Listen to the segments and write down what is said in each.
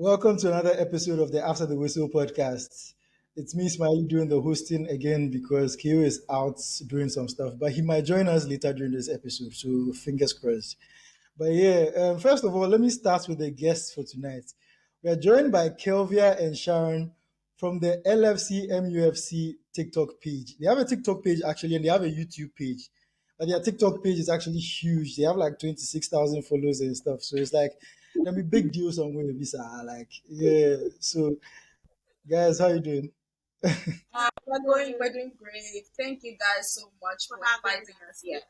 Welcome to another episode of the After the Whistle podcast. It's me, Smiley, doing the hosting again because Keo is out doing some stuff, but he might join us later during this episode, so fingers crossed. But first of all, let me start with the guests for tonight. We are joined by Kelvia and Sharon from the LFC MUFC TikTok page. They have a TikTok page actually, and they have a YouTube page. But their TikTok page is actually huge. They have like 26,000 followers and stuff. So it's like there'll be big deals on where visa. Like, yeah. So guys, how you doing? We're doing great. Thank you guys so much for inviting us here.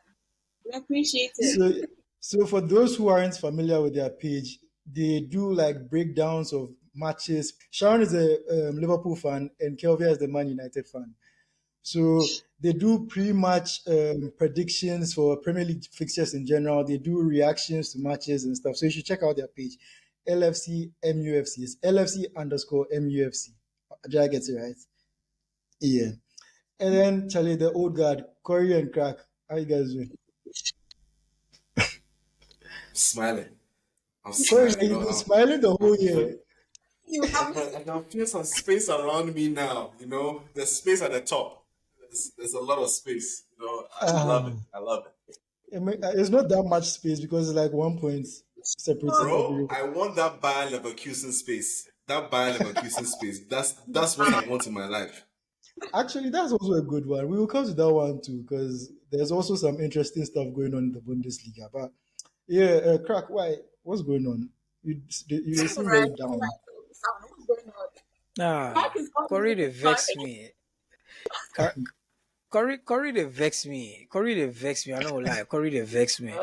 We appreciate it. So for those who aren't familiar with their page, they do like breakdowns of matches. Sharon is a Liverpool fan and Kelvia is the Man United fan. So they do pre-match predictions for Premier League fixtures in general. They do reactions to matches and stuff. So you should check out their page, LFC MUFC. It's LFC underscore MUFC. Did I get it right? Yeah. And then Charlie, the old guard, Corey and Crack. How you guys doing? Smiling. I'm Corey, smiling. you've been smiling the whole year. I can feel some space around me now. The space at the top. There's a lot of space. I love it. I love it. It's not that much space because it's like 1 point separating Bro, I want that Bayer Leverkusen space. That Bayer Leverkusen space. That's what I want in my life. Actually, that's also a good one. We will come to that one too because there's also some interesting stuff going on in the Bundesliga. But yeah, Crack, why? What's going on? You seem very down. What's going on? Nah, Corey they vex me. Corey they vex me. Corey they vex me. I don't lie. Corey they vex me.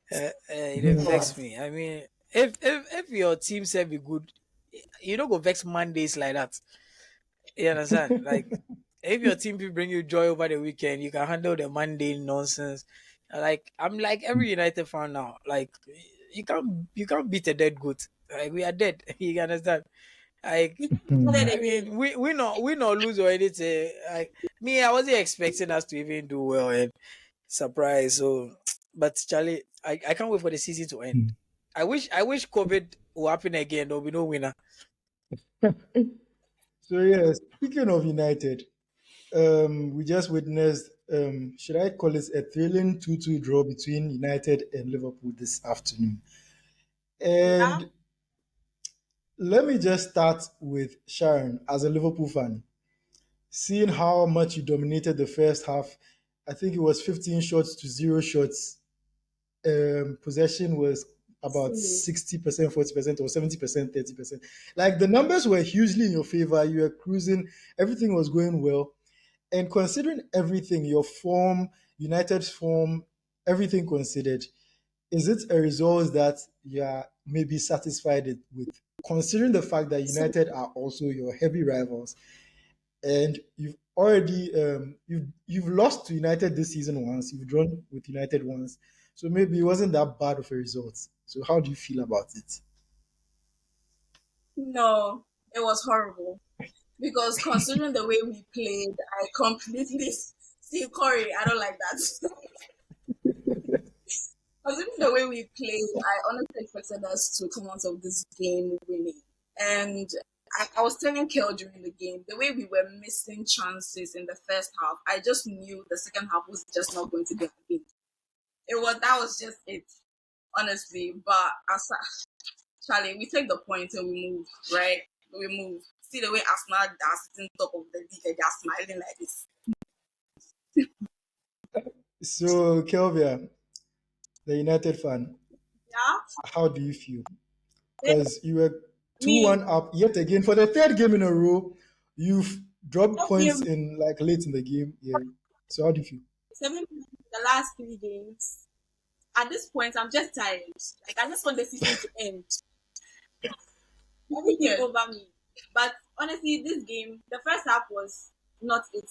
They vex me. I mean, if your team said be good, you don't go vex Mondays like that. You understand? Like, if your team will bring you joy over the weekend, you can handle the Monday nonsense. Like, I'm like every United fan now. Like, you can't beat a dead goat. Like, we are dead. You understand? Like, I mean, we not lose or anything. Like me, I wasn't expecting us to even do well and surprise. So, but Charlie, I can't wait for the season to end. I wish COVID will happen again. There'll be no winner. So yeah, speaking of United, we just witnessed, should I call it a thrilling 2-2 draw between United and Liverpool this afternoon. And let me just start with Sharon as a Liverpool fan. Seeing how much you dominated the first half, I think it was 15 shots to 0 shots. Possession was about 60%, 40%, or 70%, 30%. Like the numbers were hugely in your favor. You were cruising, everything was going well. And considering everything, your form, United's form, everything considered, is it a result that you are maybe satisfied with? Considering the fact that United are also your heavy rivals, and you've already you've lost to United this season once, you've drawn with United once, so maybe it wasn't that bad of a result. So how do you feel about it? No, it was horrible. Because considering the way we played, I completely see Corey. I don't like that. Considering the way we played, I honestly expected us to come out of this game winning. And I was telling Kel during the game, the way we were missing chances in the first half, I just knew the second half was just not going to be a game. That was just it, honestly. But Charlie, we take the point and we move, right? We move. See the way Arsenal are sitting top of the league and they're smiling like this. So Kelvia, the United fan, Yeah. how do you feel? Because you were 2-1 up yet again for the third game in a row. You've dropped points in like late in the game. Yeah. So how do you feel? 7 points in the last 3 games. At this point, I'm just tired. Like I just want the season to end. Everything over me. But honestly, this game, the first half was not it.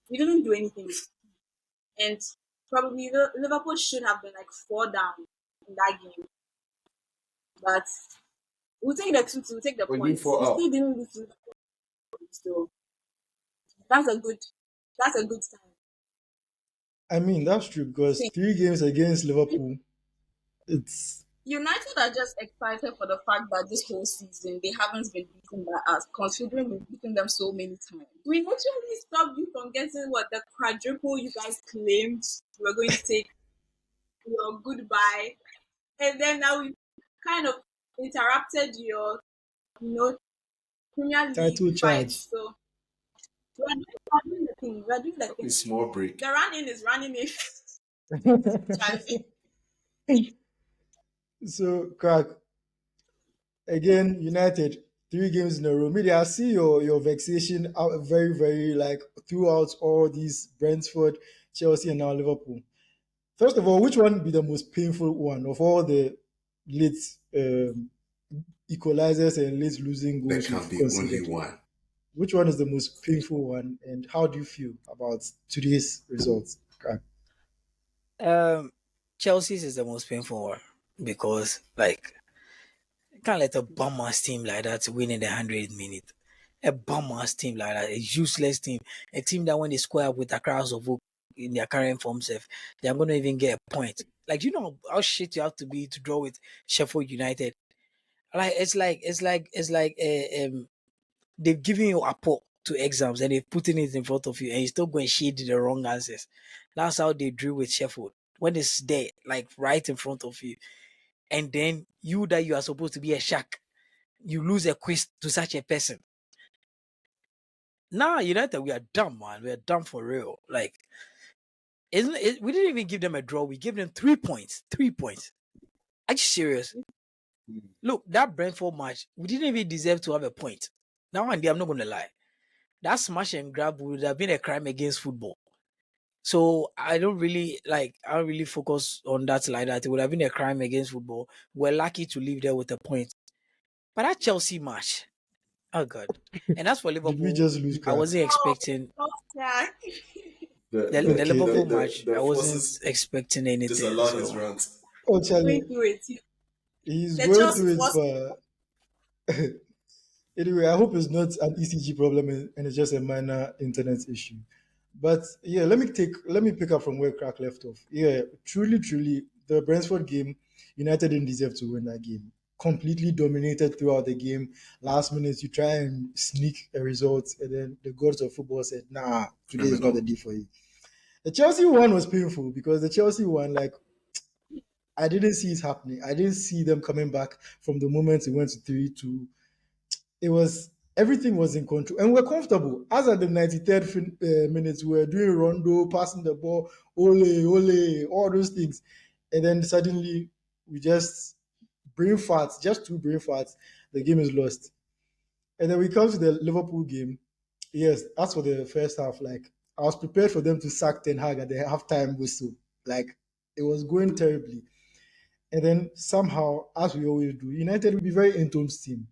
We didn't do anything. And probably Liverpool should have been like 4 down in that game. But we'll take the 2-2, we'll take the points. We still didn't lose to Liverpool. So that's a good sign. I mean, that's true because 3 games against Liverpool, it's United are just excited for the fact that this whole season they haven't been beaten by us, considering we've beaten them so many times. We literally stopped you from getting what the quadruple you guys claimed you were going to take your goodbye, and then now we kind of interrupted your, you know, Premier League Title fight. charge. So we're doing the thing. We're doing the A thing. small break. The run-in is running in. Charlie. So, crack again. United 3 games in a row. Maybe I see your vexation out very very like throughout all these Brentford, Chelsea, and now Liverpool. First of all, which one would be the most painful one of all the late equalizers and late losing There goals can we've be considered? only one. Which one is the most painful one, and how do you feel about today's results? Crack. Chelsea's is the most painful one because like you can't let a bum ass team like that win in the 100th minute. A bum ass team like that, a useless team, a team that when they square up with Accra of Oak in their current form self, they're gonna even get a point. Like you know how shit you have to be to draw with Sheffield United. Like it's like they've given you a pot to exams and they're putting it in front of you and you're still going to shade the wrong answers. That's how they drew with Sheffield. When it's there, like right in front of you, and then you that you are supposed to be a shark, you lose a quiz to such a person. Now, United, we are dumb, man. We are dumb for real. Like, isn't it? We didn't even give them a draw. We gave them 3 points. 3 points. Are you serious? Look, that Brentford match, we didn't even deserve to have a point. Now and I'm not going to lie. That smash and grab would have been a crime against football. So I don't really focus on that like that. It would have been a crime against football. We're lucky to leave there with a point. But that Chelsea match, oh god. And as for Did we Liverpool, just lose, I crack? wasn't expecting Yeah. the Okay. Liverpool match. The I wasn't forces expecting anything. disallowed his So rant. Oh, Going Charlie, through it. he's The going Chelsea through it force. for. Anyway, I hope it's not an ECG problem and it's just a minor internet issue. But yeah, let me pick up from where Crack left off. Yeah, truly, the Brentford game, United didn't deserve to win that game. Completely dominated throughout the game. Last minute, you try and sneak a result, and then the gods of football said, "Nah, today is not the day for you." The Chelsea one was painful because the Chelsea one, like, I didn't see it happening. I didn't see them coming back from the moment it went to 3-2. It was everything was in control and we're comfortable. As at the 93rd minutes, we were doing rondo, passing the ball, ole, all those things, and then suddenly we just brain farts, just 2 brain farts. The game is lost, and then we come to the Liverpool game. Yes, as for the first half, like I was prepared for them to sack Ten Hag at the halftime whistle. Like it was going terribly. And then somehow, as we always do, United will be very enthused team.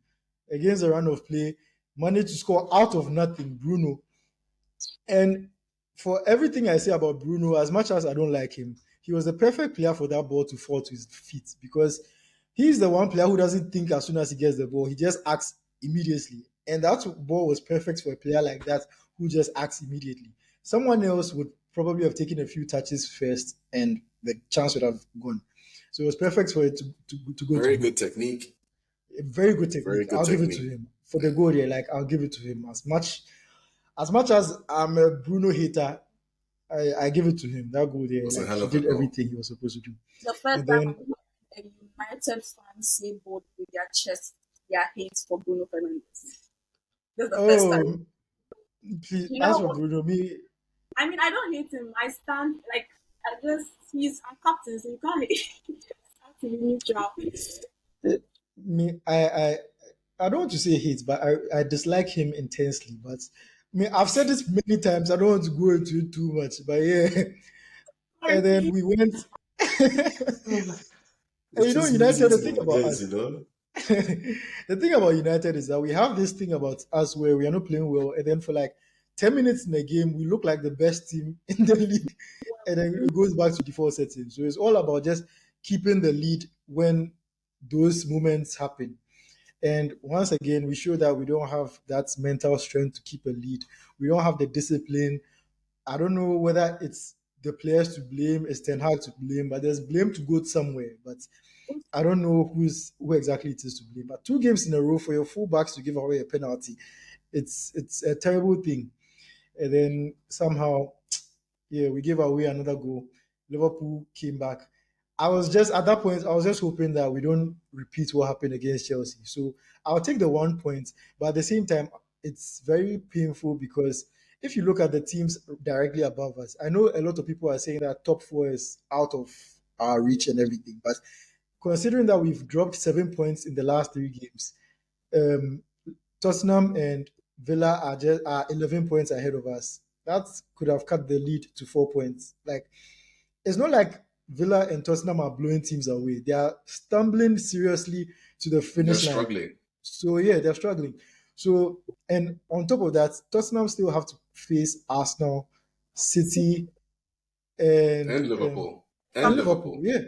Against the run of play, managed to score out of nothing, Bruno. And for everything I say about Bruno, as much as I don't like him, he was the perfect player for that ball to fall to his feet because he's the one player who doesn't think as soon as he gets the ball, he just acts immediately. And that ball was perfect for a player like that who just acts immediately. Someone else would probably have taken a few touches first and the chance would have gone. So it was perfect for it to go Very to good technique. a very good technique. Very good I'll give it to technique. him for the goal. Yeah, like I'll give it to him as much as I'm a Bruno hater. I give it to him. That goal there, It was a like hell he of a did goal. everything he was supposed to do. The first And time then a United fan say bold with their chest, their hate for Bruno Fernandes. That's the first time. please, You as know for what? Bruno, me I mean, I don't hate him. I stand like he's a captain, so you can't hate. Have to be neutral. me I don't want to say hate, but I dislike him intensely. But I've said this many times. I don't want to go into it too much, but yeah. And then we went. And It's just United. music The to thing my about ears, us, you know. the thing about United is that we have this thing about us where we are not playing well, and then for like 10 minutes in a game, we look like the best team in the league, and then it goes back to default settings. So it's all about just keeping the lead when those moments happen. And once again, we show that we don't have that mental strength to keep a lead. We don't have the discipline. I don't know whether it's the players to blame, it's Ten Hag to blame, but there's blame to go somewhere. But I don't know who exactly it is to blame, but 2 games in a row for your fullbacks to give away a penalty, it's a terrible thing. And then somehow, yeah, we gave away another goal. Liverpool came back. I was just at that point, I was just hoping that we don't repeat what happened against Chelsea. So I'll take the 1 point, but at the same time, it's very painful because if you look at the teams directly above us, I know a lot of people are saying that top four is out of our reach and everything, but considering that we've dropped 7 points in the last 3 games, um, Tottenham and Villa are 11 points ahead of us. That could have cut the lead to 4 points. Like, it's not like Villa and Tottenham are blowing teams away. They are stumbling seriously to the They're finish line. struggling. So yeah, they're struggling. So, and on top of that, Tottenham still have to face Arsenal, City, And and Liverpool. and Liverpool. Yeah.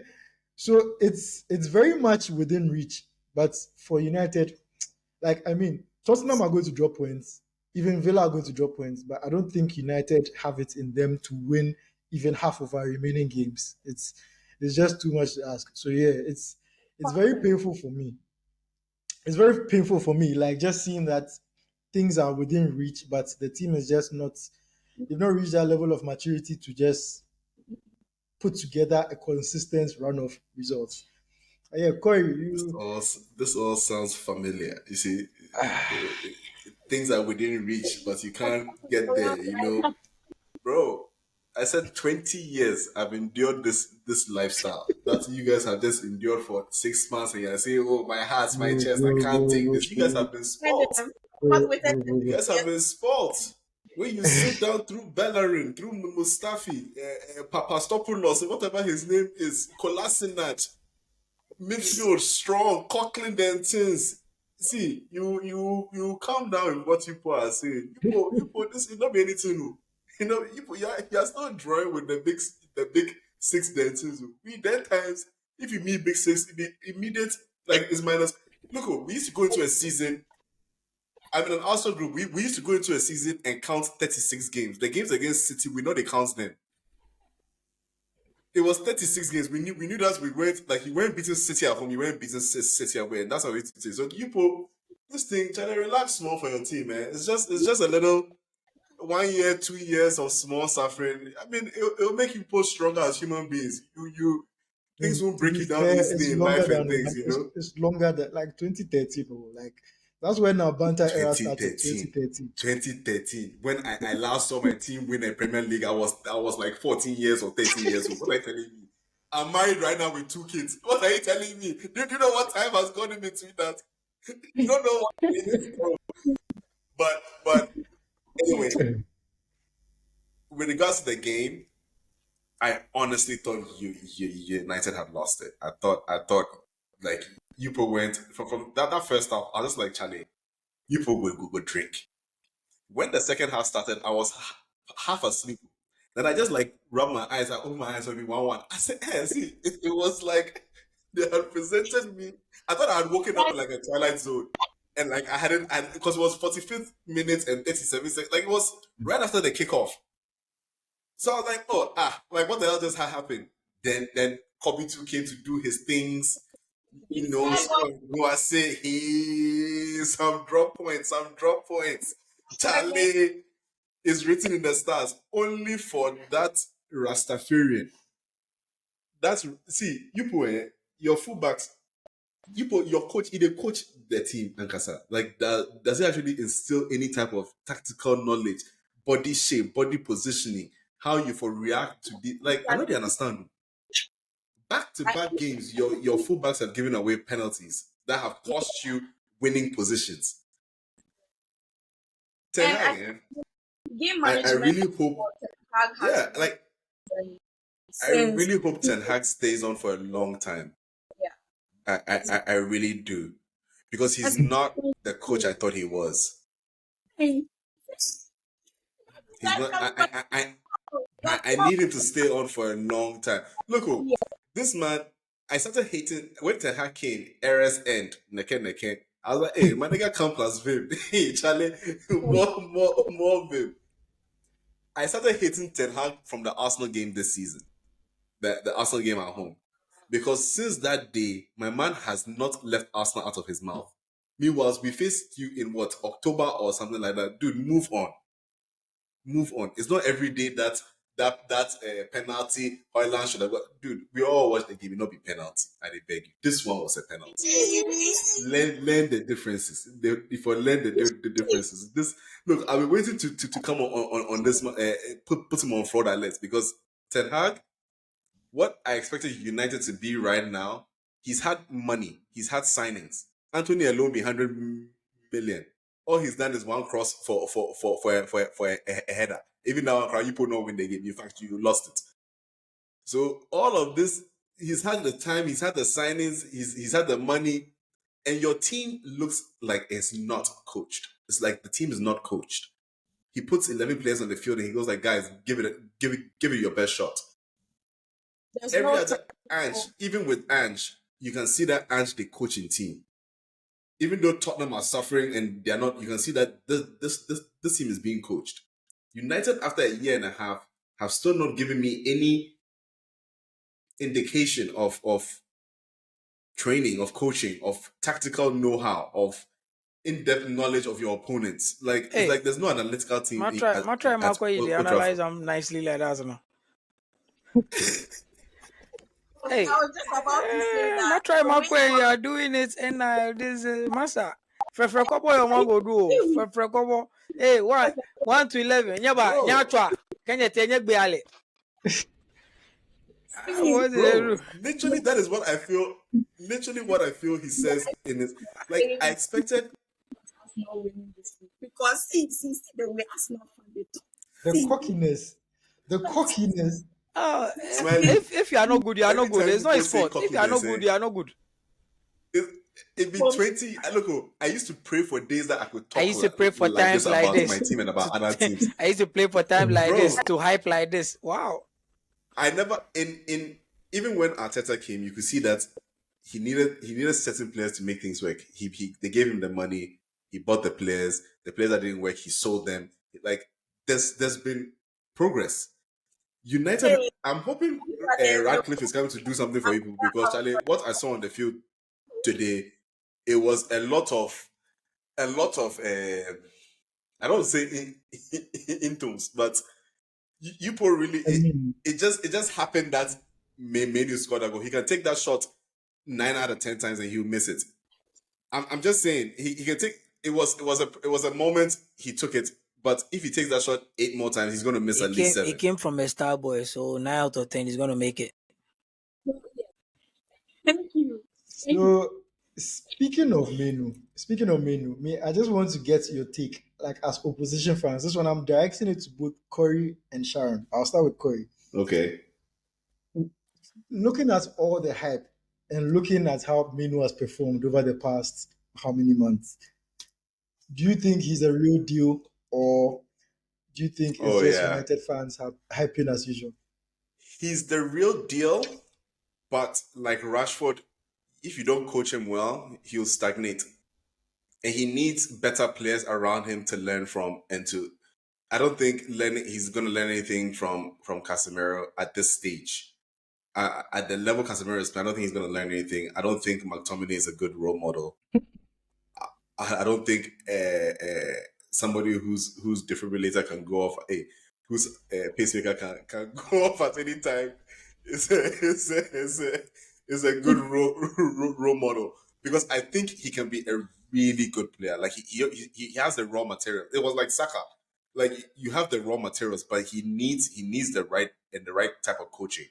So it's very much within reach. But for United, like, I mean, Tottenham are going to drop points. Even Villa are going to drop points. But I don't think United have it in them to win even half of our remaining games. It's just too much to ask. So yeah, it's very painful for me. It's very painful for me, like just seeing that things are within reach, but the team is just not. They've not reached that level of maturity to just put together a consistent run of results. Yeah, Corey, This all sounds familiar. You see, things are within reach, but you can't get there. Bro. I said 20 years I've endured this lifestyle. That you guys have just endured for 6 months, and you're saying, "Oh, my heart, my chest, I can't take this." You guys have been spoiled. You guys have been spoiled. When you sit down through Bellerin, through Mustafi, Papastopoulos, whatever his name is, Kolasinac, midfield strong, Coquelin and things. See, you calm down with what people are saying. You put this, it not be anything new. You're still drawing with the big six dances. We then times, if you meet big six, it be immediate, like it's minus. Look, we used to go into a season. I mean, an Arsenal group, we used to go into a season and count 36 games. The games against City, we know they count them. It was 36 games. We knew that we weren't beating City at home, you weren't beating City away, and that's how it is. So you put this thing, try to relax small for your team, man. It's just a little 1 year, 2 years of small suffering. I mean, it'll make you both stronger as human beings. Things won't break you down easily in life and things, It's longer than like 2013, bro. Like, that's when our banter era started. 2013. When I last saw my team win a Premier League, I was like 14 years or 13 years old. What are you telling me? I'm married right now with 2 kids. What are you telling me? Do you know what time has gone in between that? You don't know what it is, bro. But anyway, with regards to the game, I honestly thought United had lost it. I thought like Yupo went from that first half. I was just like, Charlie, Yupo will go drink. When the second half started, I was half asleep. Then I just like rubbed my eyes. I opened my eyes on me 1-1. I said, "Hey, see, it was like they had presented me. I thought I had woken up in like a twilight zone." And like I hadn't, because it was 45th minutes and 37 seconds. Like it was right after the kickoff. So I was like, like what the hell just happened? Then Kobbie too came to do his things. I say, some drop points. Charlie is written in the stars only for that Rastafarian. Your fullbacks. Your coach, he did coach the team, Ankasa. Like, does it actually instill any type of tactical knowledge, body shape, body positioning, how you for react to the I know they understand. Back-to-back games, your fullbacks have given away penalties that have cost you winning positions. Game management. I really hope. I really hope Ten Hag stays on for a long time. Yeah. I really do, because he's not the coach I thought he was. He's not. I need him to stay on for a long time. Look, this man, I started hating when Ten Hag came, era's end, neke. I was like, hey, my nigga come plus Vim. Hey, Charlie, more Vim. I started hating Ten Hag from the Arsenal game this season. The Arsenal game at home. Because since that day, my man has not left Arsenal out of his mouth. Meanwhile, we faced you in what, October or something like that. Dude, move on. Move on. It's not every day that penalty Hoyland should have got. Dude, we all watched the game. It not be penalty. I beg you. This one was a penalty. Learn the differences. If I learn the differences, this look. I've been waiting to come on this put him on fraud alert because Ten Hag, what I expected United to be right now, he's had money, he's had signings. Anthony alone be 100 million. All he's done is one cross for a header. Even now, you put no win the game. In fact, you lost it. So all of this, he's had the time, he's had the signings, he's had the money, and your team looks like it's not coached. It's like the team is not coached. He puts 11 players on the field and he goes like, guys, give it your best shot. There's Every no other Ange, even with Ange, you can see that Ange the coaching team. Even though Tottenham are suffering and they are not, you can see that this team is being coached. United, after a year and a half, have still not given me any indication of training, of coaching, of tactical know-how, of in-depth knowledge of your opponents. Like Hey, it's like there's no analytical team. my try my way they analyze them nicely like that, no. Hey, I was just about to say that. my try my way you are doing it, and this master. Fefre kobo your man go do. Fefre kobo. Hey, 1 to 11. Nyaba, Bro. nyatwa. Kenya tenye gbeale. Bro, literally that is what I feel. Literally what I feel he says in his, like, I expected Arsenal winning this week because since the way Arsenal found it. The cockiness. If you are not good, you are not Every good. time It's not his people say fault. If you are not cockiness, good, you are not good. it be 20. Look, I used to pray for days that I could talk. I used to pray for like times this like about this. my team and about other teams. I used to play for time like Bro. this, to hype like this. Wow. I never in even when Arteta came, you could see that he needed certain players to make things work. They gave him the money, he bought the players that didn't work, he sold them. Like there's been progress. United, I'm hoping Radcliffe is coming to do something for you because Charlie, what I saw on the field today, it was a lot of I don't say intoms, but you Paul really it just happened that Mainoo scored a goal. He can take that shot 9 out of 10 times and he'll miss it. I'm just saying he can take it was a moment he took it, but if he takes that shot 8 more times, he's gonna miss at least 7. He came from a star boy, so 9 out of 10 he's gonna make it. Thank you. So speaking of Mainoo, I just want to get your take, like as opposition fans. This one I'm directing it to both Corey and Sharon. I'll start with Corey. Okay. Looking at all the hype and looking at how Mainoo has performed over the past how many months, do you think he's a real deal, or do you think it's just United fans have hyping as usual? He's the real deal, but like Rashford, if you don't coach him well, he'll stagnate. And he needs better players around him to learn from and to. I don't think he's going to learn anything from Casemiro at this stage. At the level Casemiro is playing, I don't think he's going to learn anything. I don't think McTominay is a good role model. I don't think somebody whose defibrillator can go off, whose pacemaker can go off at any time is a good role model, because I think he can be a really good player. Like he has the raw material. It was like Saka. Like you have the raw materials, but he needs the right type of coaching.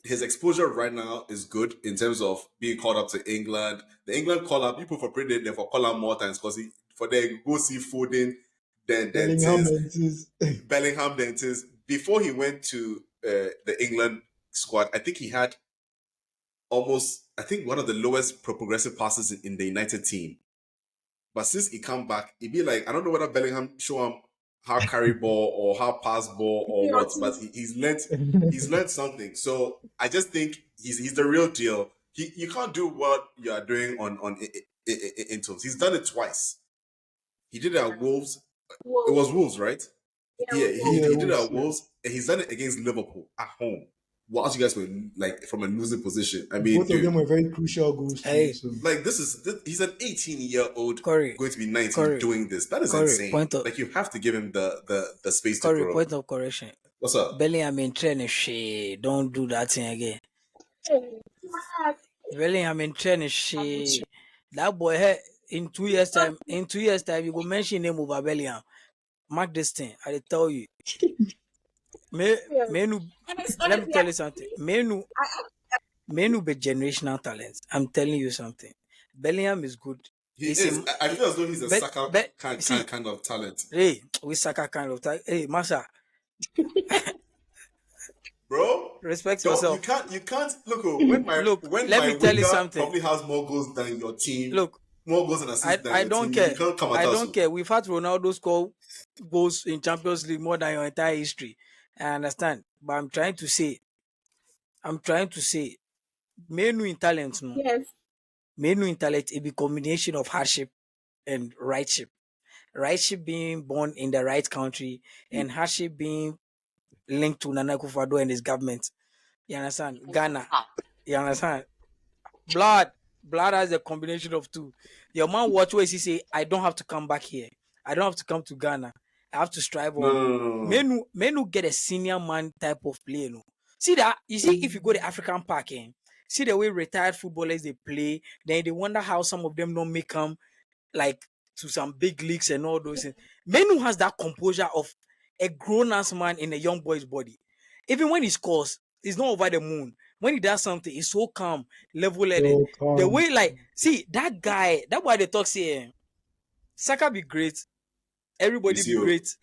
His exposure right now is good in terms of being called up to England. The England call up, people for praying them for call up more times because for they go see Foden, then Bellingham dentist. Before he went to the England squad, I think he had one of the lowest progressive passes in the United team. But since he come back, it'd be like, I don't know whether Bellingham show him how carry ball or how pass ball or what, but he's learned something. So I just think he's the real deal. You can't do what you are doing on Intoms. He's done it twice. He did it at Wolves. It was Wolves, right? Yeah, he did it at Wolves, and he's done it against Liverpool at home. whilst you guys were like from a losing position. I mean, Both of them were very crucial goals too. Hey. So like he's an 18-year-old Corey, going to be 19 Corey, doing this. That is Corey, insane. point of- Like you have to give him the space to Corey, grow. point of correction. What's up? Bellingham in training shit. Don't do that thing again. Bellingham in training shit. That boy hey, in 2 years time, you go mention him over Bellingham. Mark this thing. I tell you. Mainoo, let me tell you something. Mainoo be generational talent. I'm telling you something. Bellingham is good. He is. I feel as though he's a Saka kind of talent. Hey, we Saka kind of talent. Hey, Masha. Bro, respect yourself. You can't look. When let me tell you something. Probably has more goals than your team. Look, more goals and assists than I your don't team. care. You can't come at I us. don't care. We've had Ronaldo score goals in Champions League more than your entire history. I understand, but I'm trying to say, Mainoo in talent, no. Yes. Mainoo in talent is a combination of hardship and rightship. Rightship being born in the right country and hardship being linked to Nana Akufo-Addo and his government. You understand? Ghana. You understand? Blood has a combination of two. Your man watch where he say, I don't have to come back here. I don't have to come to Ghana. I have to strive on. Mainoo get a senior man type of play. No? See that? You see, if you go to African Park, see the way retired footballers they play, then they wonder how some of them don't make them like to some big leagues and all those things. Mainoo has that composure of a grown-ass man in a young boy's body. Even when he scores, he's not over the moon. When he does something, he's so calm, level-headed. The way, like, see, that guy, that's why they talk, say, Saka be great. Everybody be great.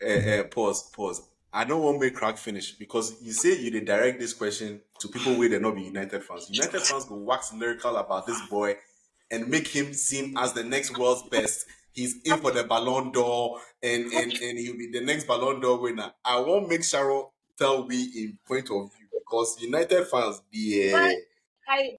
Pause. I don't want to make crack finish because you say you did direct this question to people where they not be United fans. United fans go wax lyrical about this boy and make him seem as the next world's best. He's in for the Ballon d'Or and he'll be the next Ballon d'Or winner. I won't make Sharon tell me in point of view because United fans I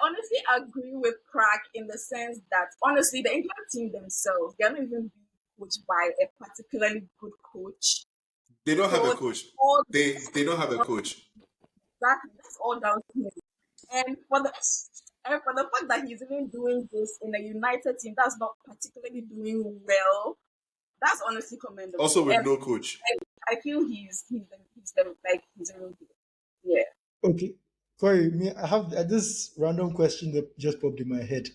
honestly agree with Crack in the sense that honestly the England team themselves, they're not even being coached by a particularly good coach. They don't have a coach. They don't have a coach. That's all down to him. And for the fact that he's even doing this in a United team that's not particularly doing well, that's honestly commendable. Also with no coach. I feel he's really good. Yeah. Okay. Corey, I have this random question that just popped in my head.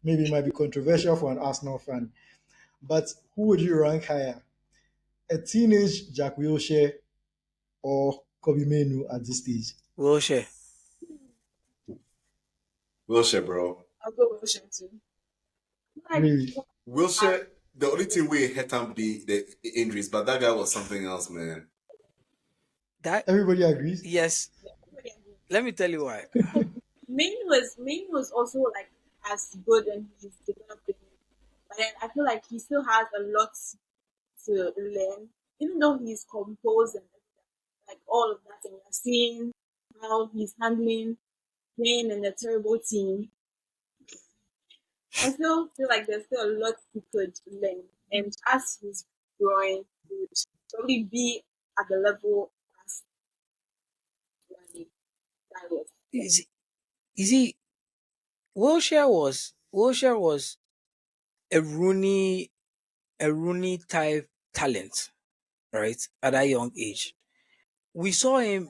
Maybe it might be controversial for an Arsenal fan. But who would you rank higher? A teenage Jack Wilshere or Kobbie Mainoo at this stage? Wilshere, bro. I'll go Wilshere too. Really? Wilshere, the only thing we hit him the injuries, but that guy was something else, man. That everybody agrees? Yes. Let me tell you why. Mainoo was also like as good and he's developing. But then I feel like he still has a lot to learn. Even though he's composed and like all of that, and we're seeing how he's handling playing in a terrible team. I still feel like there's still a lot he could learn. And as he's growing, he would probably be at the level as that was. Is he Wilshere was a Rooney type talent, right? At that young age. We saw him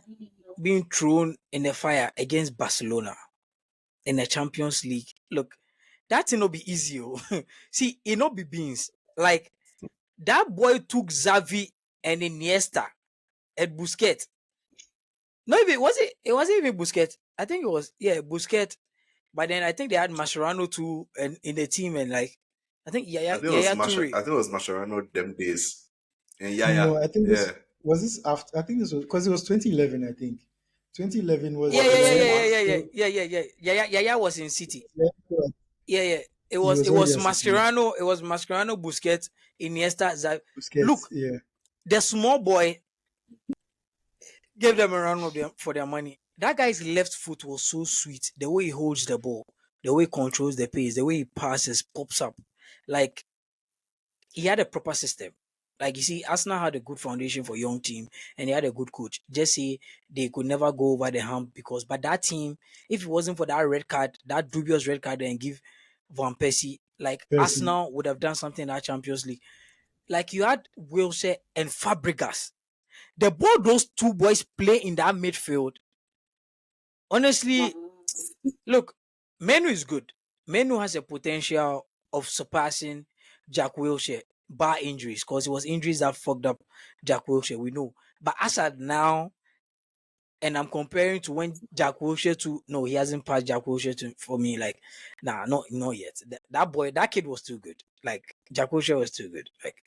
being thrown in the fire against Barcelona in the Champions League. Look, that will not be easy. See, it not be beans. Like, that boy took Xavi and Iniesta and Busquets. No, it wasn't even Busquets. I think it was, Busquets. But then I think they had Mascherano too and in the team and like, I think Yaya Toure. I think it was Mascherano them days. And Yaya. No, I think this after. I think this was because it was 2011. I think 2011 was. Yaya was in City. Yeah. It was Mascherano. It was Mascherano, Busquets, Iniesta, Xavi. Look, the small boy gave them a run for their money. That guy's left foot was so sweet. The way he holds the ball, the way he controls the pace, the way he passes, pops up. Like, he had a proper system. Like you see, Arsenal had a good foundation for young team and they had a good coach. Just say they could never go over the hump but that team, if it wasn't for that red card, that dubious red card and give Van Persie, like Percy. Arsenal would have done something in that Champions League. Like you had Wilshere and Fabregas. The ball those two boys play in that midfield. Honestly, look, Mainoo is good. Mainoo has a potential of surpassing Jack Wilshere bar injuries because it was injuries that fucked up Jack Wilshere, we know. But as at now, and I'm comparing to when Jack Wilshere he hasn't passed Jack Wilshere for me. Like, nah, not yet. That kid was too good. Like, Jack Wilshere was too good. Like,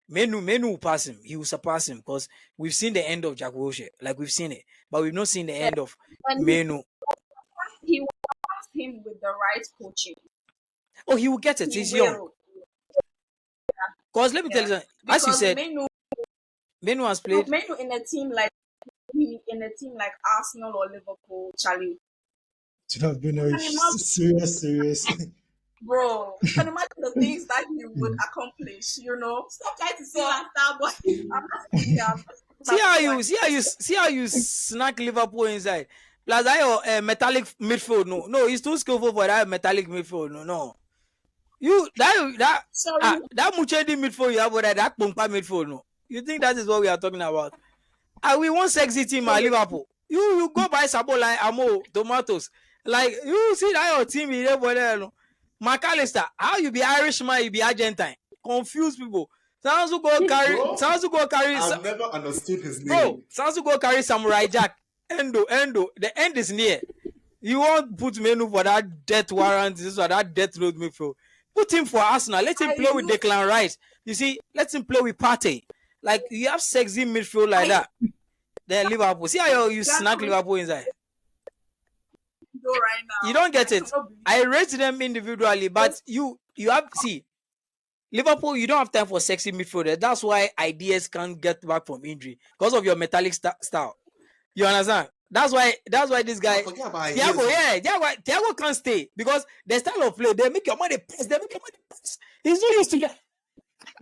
Mainoo will pass him. He will surpass him because we've seen the end of Jack Wilshere. Like, we've seen it. But we've not seen the end of And Mainoo. he will pass him with the right coaching. Oh, he will get it. He's young. Because let me tell you something. As you said, Mainoo has played. Mainoo in a team like Arsenal or Liverpool, Charlie. It would have been a serious. Bro, you can imagine the things that he would accomplish, you know? Stop trying to say like that, but I'm not See how you snack Liverpool inside. Plus that metallic midfield. No, he's too skillful for that metallic midfield. No. You that Muchendi midfield you have or that Pompa midfield. No. You think that is what we are talking about? We want sexy team at Liverpool. You go buy Sabola, Amo, tomatoes. Like you see that your team is there, no. McAllister, how you be Irishman, you be Argentine? Confuse people. Sounds who go carry. I've never understood his name. Bro, sounds who go carry Samurai Jack. Endo. The end is near. You won't put Mainoo for that death warrant, this or that death road midfield. Put him for Arsenal. Let him play with Declan Rice. You see, let him play with Partey. Like you have sexy midfield like that. Then Liverpool. See how you snack Liverpool inside. Right now. You don't get it. I rate them individually, but you have Liverpool. You don't have time for sexy midfielders. That's why ideas can't get back from injury because of your metallic style. You understand? That's why this guy Thiago can't stay because the style of play they make your money press. He's not used to that.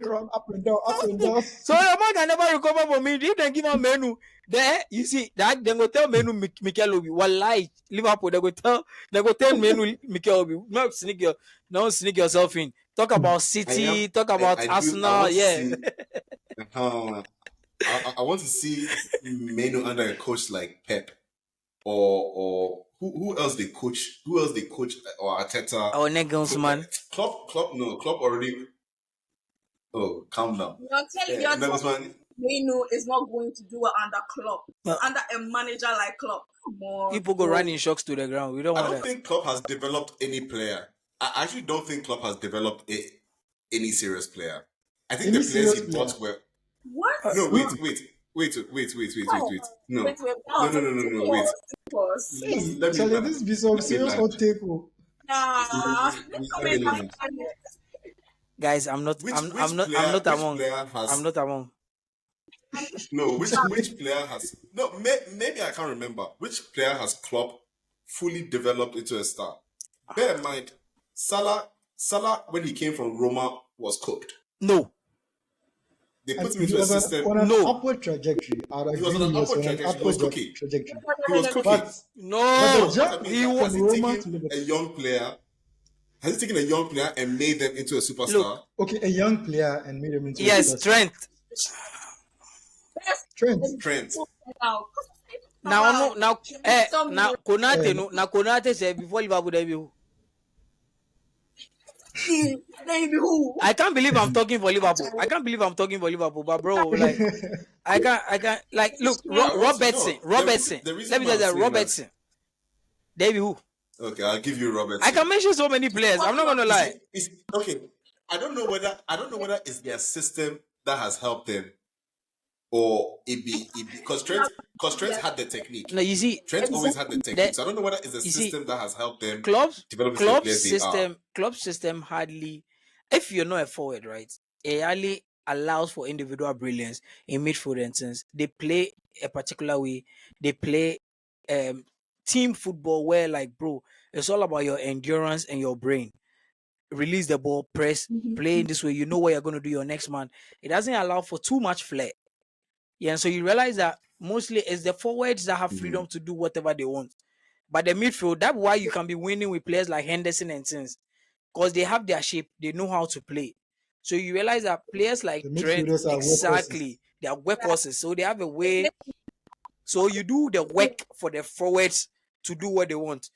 Run up and down. So your man can never recover from injury. If they give him Mainoo, there you see that they go tell Mainoo Mikel Obi. Wallahi, Liverpool they go tell Mainoo Mikel Obi. Don't sneak yourself in. Talk about City. Talk about Arsenal. I want to see Mainoo under a coach like Pep, or who else they coach? Or Arteta? Or Nagelsmann. Klopp already. Oh, calm down. You're telling Mainoo is not going to do it under Klopp, under a manager like Klopp. Come on, people go running shocks to the ground. We don't want that. I don't think Klopp has developed any player. I actually don't think Klopp has developed any serious player. I think the players he bought were. What? No, wait. No. Wait. Let this be some serious hot take. Guys, I'm not among. No, which player has? No, maybe I can't remember. Which player has Klopp fully developed into a star? Bear in mind, Salah when he came from Roma was cooked. No. They put him into a system. On an upward trajectory. He was on an upward trajectory. He was cooking. He was cooking. But he was taking a young player. Has he taken a young player and made them into a superstar? Look, okay, a young player and made them into a superstar. Trent. Now, Konate said before Liverpool debut. I can't believe I'm talking for Liverpool. But bro, like, I can't. Like, look, Robertson. Let me tell you, Robertson. David who? Okay, I'll give you Robertson. I can mention so many players. I'm not gonna lie. Okay, I don't know whether it's their system that has helped them, or it be because Trent had the technique. No, you see, Trent always had the technique. So I don't know whether it's the system that has helped them develop the players they are. Club system hardly, if you're not a forward, right, it hardly allows for individual brilliance in midfield instance. They play a particular way. They play team football where, like, bro, it's all about your endurance and your brain. release the ball, press, play in this way. You know what you're going to do your next man. It doesn't allow for too much flair. Yeah, and so you realize that mostly it's the forwards that have freedom to do whatever they want. But the midfield, that's why you can be winning with players like Henderson and Sins, because they have their shape, they know how to play. So you realize that players like The Trent, midfielders are exactly, they are workhorses. So they have a way. So you do the work for the forwards to do what they want.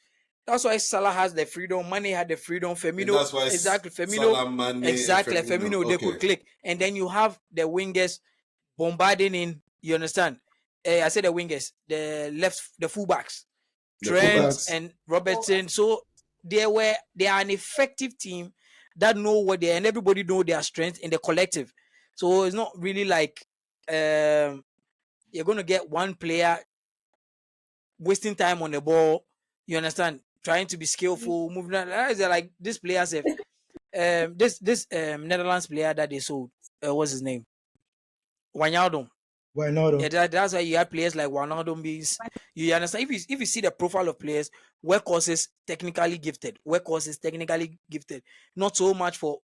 That's why Salah has the freedom. Mane had the freedom. Firmino, that's why exactly. Firmino, Salah, Mane, exactly. and Firmino. Firmino, they could click, and then you have the wingers bombarding in. You understand? I said the wingers, the fullbacks, Trent fullbacks. and Robertson. So they are an effective team that know what they are, and everybody know their strength in the collective. So it's not really like you're going to get one player wasting time on the ball. You understand? Trying to be skillful, moving on. Like this player said, this Netherlands player that they sold, what's his name? Wijnaldum. Yeah, that's why you have players like Wijnaldum means you understand. If you see the profile of players, workhorses technically gifted, not so much for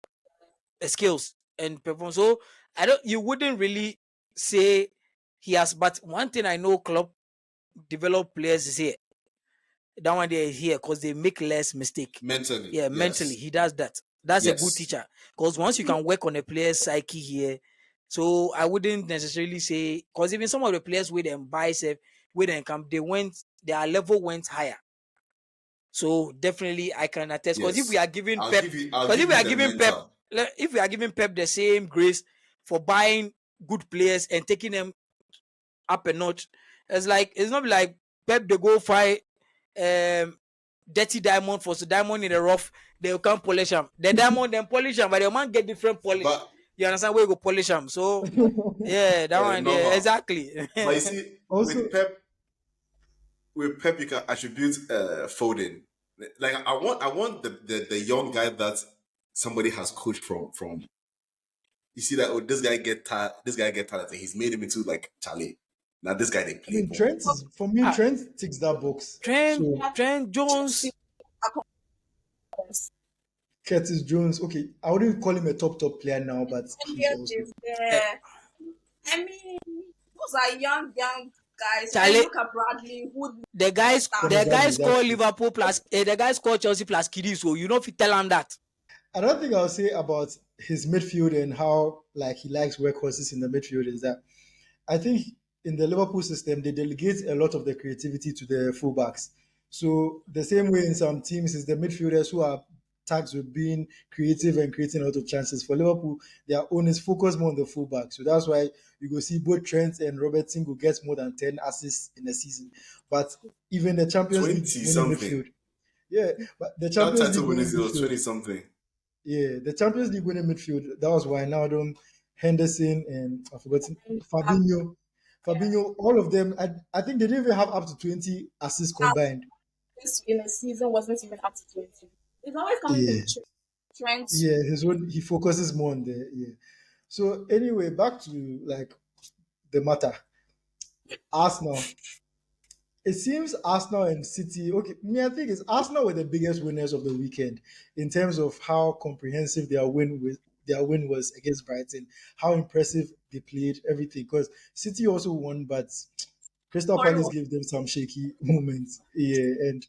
skills and performance. So you wouldn't really say he has. But one thing I know, Klopp develop players is here. That one there is here because they make less mistake. Mentally. Yeah, mentally. He does that. That's a good teacher. Because once you can work on a player's psyche here, so I wouldn't necessarily say, because even some of the players with them bicep, with them come, their level went higher. So definitely I can attest. Because if we are giving Pep, if we are giving Pep the same grace for buying good players and taking them up a notch, it's not like Pep they go fight dirty diamond for diamond in the rough, they'll come polish them. The diamond then polish them, but they might get different polish. But, you understand where you go polish them? So yeah, that one, yeah, exactly. But you see, also, with Pep, you can attribute Foden. Like I want the young guy that somebody has coached from. You see that this guy get tired, and he's made him into like Charlie. Now this guy they play. Trent is, for me, Trent ticks that box. Trent Jones, Curtis Jones. Okay, I wouldn't call him a top player now, but he's also. I mean, those are young guys. Charlie, look at Bradley. The guys call Liverpool plus the guys call Chelsea plus Kiddies. So you know if you tell him that. Another thing I'll say about his midfield and how he likes workhorses in the midfield is that I think in the Liverpool system they delegate a lot of the creativity to the fullbacks. So the same way in some teams is the midfielders who are tasked with being creative and creating a lot of chances. For Liverpool, their own is focused more on the fullback. So that's why you go see both Trent and Robertson who gets more than 10 assists in a season. But even the Champions League midfield. Yeah, but the Champions League winning midfield, 20 something. Yeah, the Champions League winning midfield, that was Wijnaldum, Henderson, and I've forgotten Fabinho, all of them, I think they didn't even have up to 20 assists combined. This in a season wasn't even up to 20. It's always coming from Trent. Yeah, he focuses more on So anyway, back to the matter. Arsenal. It seems Arsenal and City, okay, I think it's Arsenal were the biggest winners of the weekend in terms of how comprehensive their win was against Brighton, how impressive they played, everything. Because City also won, but Crystal Palace gave them some shaky moments. Yeah, and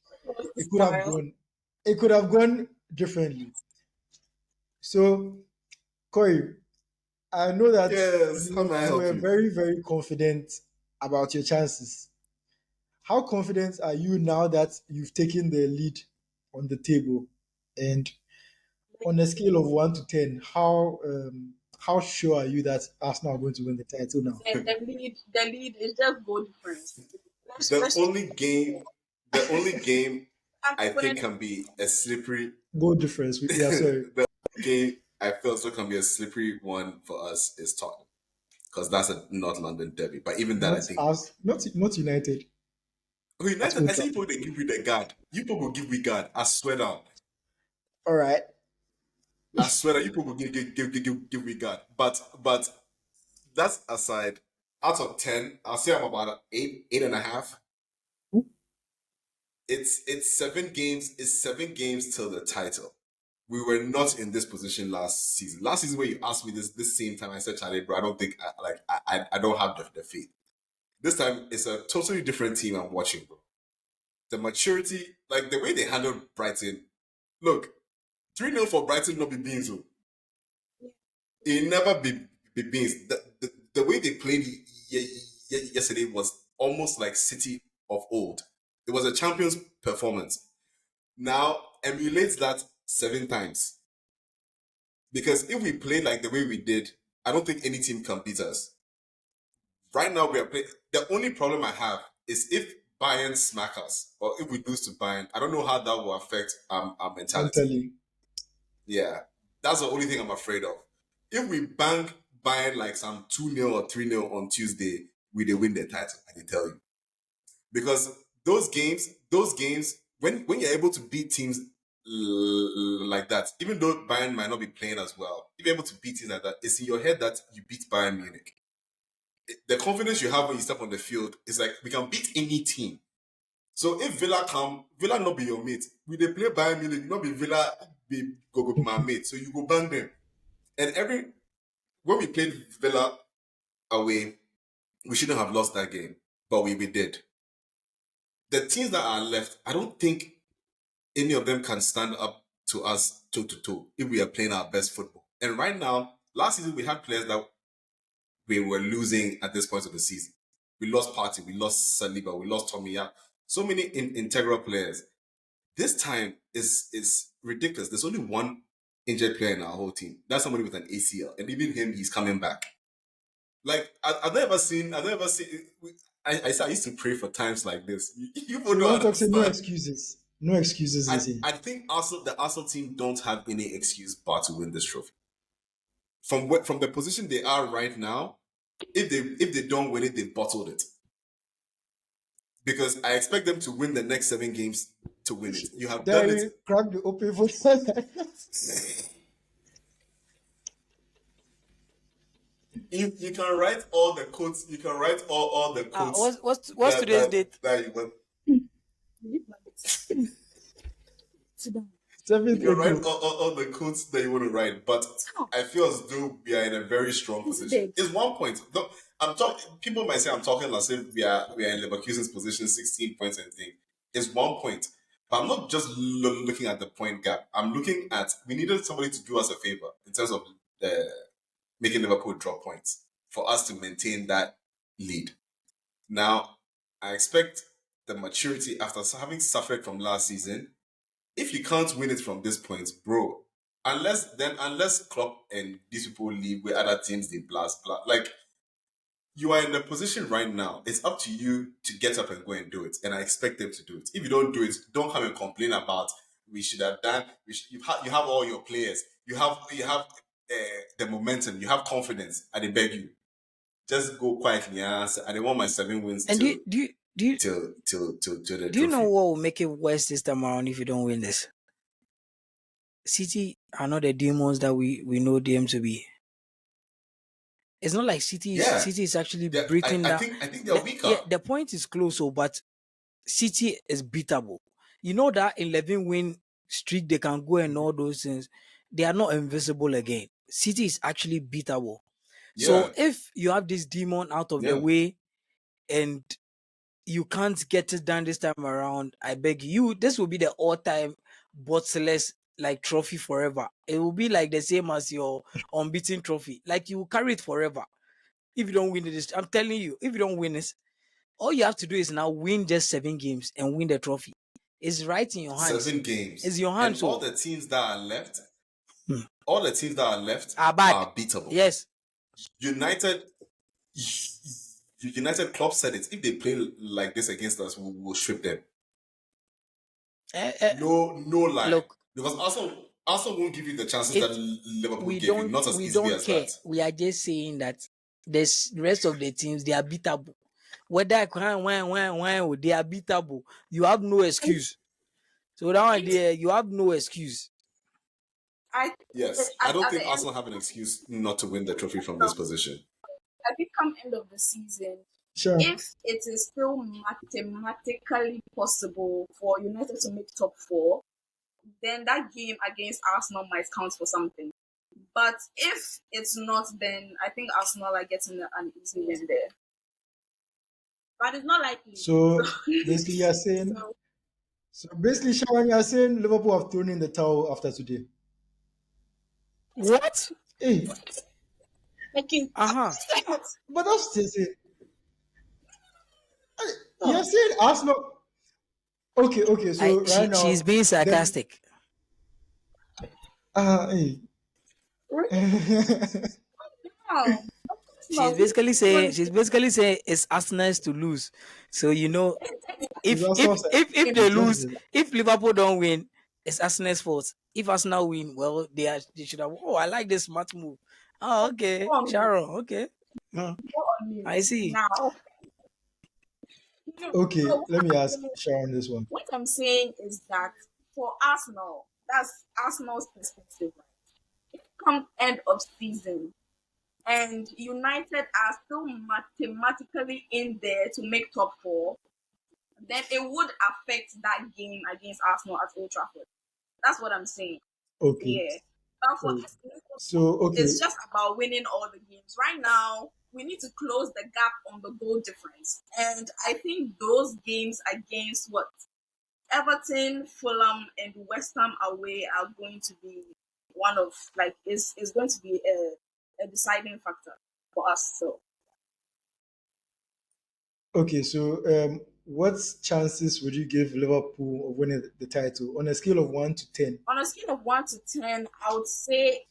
it could have gone differently. So, Corey, I know that you were very, very confident about your chances. How confident are you now that you've taken the lead on the table? And on a scale of 1 to 10, how sure are you that Arsenal are going to win the title now? The lead is just goal difference. The only game I think can be a slippery goal difference. Yeah, sorry. The game I feel so can be a slippery one for us is Tottenham, because that's a North London derby. But even that, I think not United. United, I see people they give me the guard. You people will give me guard. I swear down. All right. I swear that you people give me guard. But that's aside. Out of 10, I'll say I'm about 8.5. It's 7 games. It's 7 games till the title. we were not in this position last season. Last season, where you asked me this same time, I said, Charlie, bro, I don't think I don't have the faith. This time, it's a totally different team I'm watching, bro. The maturity, like the way they handled Brighton. Look, 3-0 for Brighton, not be beans. It never be beans. The way they played yesterday was almost like City of old. It was a champion's performance. Now, emulate that 7 times. Because if we play like the way we did, I don't think any team can beat us. Right now, we are playing. The only problem I have is if Bayern smack us, or if we lose to Bayern, I don't know how that will affect our mentality. Mentally. Yeah, that's the only thing I'm afraid of. If we bang Bayern like some 2-0 or 3-0 on Tuesday, we they win the title, I can tell you. Because those games, when you're able to beat teams like that, even though Bayern might not be playing as well, if you're able to beat teams like that, it's in your head that you beat Bayern Munich. The confidence you have when you step on the field is like, we can beat any team. So if Villa not be your mate, we they play Bayern Munich, not be Villa, be go be my mate. So you go bang them. And when we played Villa away, we shouldn't have lost that game, but we did. The teams that are left, I don't think any of them can stand up to us toe to toe if we are playing our best football. And right now, last season we had players that we were losing at this point of the season. We lost Partey, we lost Saliba, we lost Tomiya. So many integral players. This time is ridiculous. There's only one injured player in our whole team. That's somebody with an ACL, and even him, he's coming back. Like I've never seen. I used to pray for times like this. You So you don't want to say no understand. excuses. No excuses, is it? I think also the Arsenal team don't have any excuse but to win this trophy. From the position they are right now, if they don't win it, they've bottled it. Because I expect them to win the next 7 games to win it. You have done Then it. crack the open for You can write all the quotes. You can write all the quotes. What's today's date? That you want. Sit down. You can write all the quotes that you want to write, but I feel as though we are in a very strong position. It's 1 point. I'm talking. People might say I'm talking as if we are in Leverkusen's position, 16 points and thing. It's 1 point, but I'm not just looking at the point gap. I'm looking at we needed somebody to do us a favor in terms of making Liverpool drop points for us to maintain that lead. Now, I expect the maturity after having suffered from last season. If you can't win it from this point, bro, unless Klopp and these people leave where other teams they blast, like you are in the position right now. It's up to you to get up and go and do it, and I expect them to do it. If you don't do it, don't come and complain about we should have done. You have all your players. You have the momentum. You have confidence. I beg you, just go quietly and answer. I want my 7 wins. And do you till the do you know trophy. what will make it worse this time around if you don't win this? City are not the demons that we know them to be. It's not like City is actually breathing down. I think they're weaker. Yeah, the point is close, but City is beatable. You know that 11-win streak they can go and all those things. They are not invisible again. City is actually beatable. Yeah. So if you have this demon out of the way and you can't get it done this time around, I beg you, this will be the all-time bottless like trophy forever. It will be like the same as your unbeaten trophy. Like you will carry it forever. If you don't win it, I'm telling you, if you don't win this, all you have to do is now win just 7 games and win the trophy. It's right in your hands. 7 games. It's your hands. And all the teams that are left, are beatable. Yes. United Klopp said it. If they play like this against us, we'll strip them. No lie. Look, because Arsenal won't give you the chances that Liverpool gave you. Not as easy as that. We are just saying that the rest of the teams, they are beatable. Whether they are beatable. You have no excuse. So that idea, you have no excuse. I don't think Arsenal have an excuse not to win the trophy from this position. I think come end of the season, if it is still mathematically possible for United to make top 4, then that game against Arsenal might count for something. But if it's not, then I think Arsenal are getting an easy win there. But it's not likely. So basically, you're saying. So basically, Sharon, you're saying Liverpool have thrown in the towel after today. What? Hey, Uh-huh. but that's just it. You're saying Arsenal. Okay. So right now, She's being sarcastic. Hey. Wow. She's basically saying it's Arsenal's to lose. So if they lose, if Liverpool don't win, it's Arsenal's fault. If Arsenal win, well, they should have. Oh, I like this smart move. Oh, okay, Sharon. Okay, I see. Now, Okay, let me ask Sharon this one. what I'm saying is that for Arsenal, that's Arsenal's perspective. Right? Come end of season, and United are still mathematically in there to make top 4, then it would affect that game against Arsenal at Old Trafford. That's what I'm saying. Okay. Yeah. But for us, okay. It's just about winning all the games. Right now, we need to close the gap on the goal difference. And I think those games against Everton, Fulham, and West Ham away are going to be one of, is going to be a deciding factor for us. So. Okay, so what chances would you give Liverpool of winning the title on a scale of 1 to 10? On a scale of 1 to 10, I would say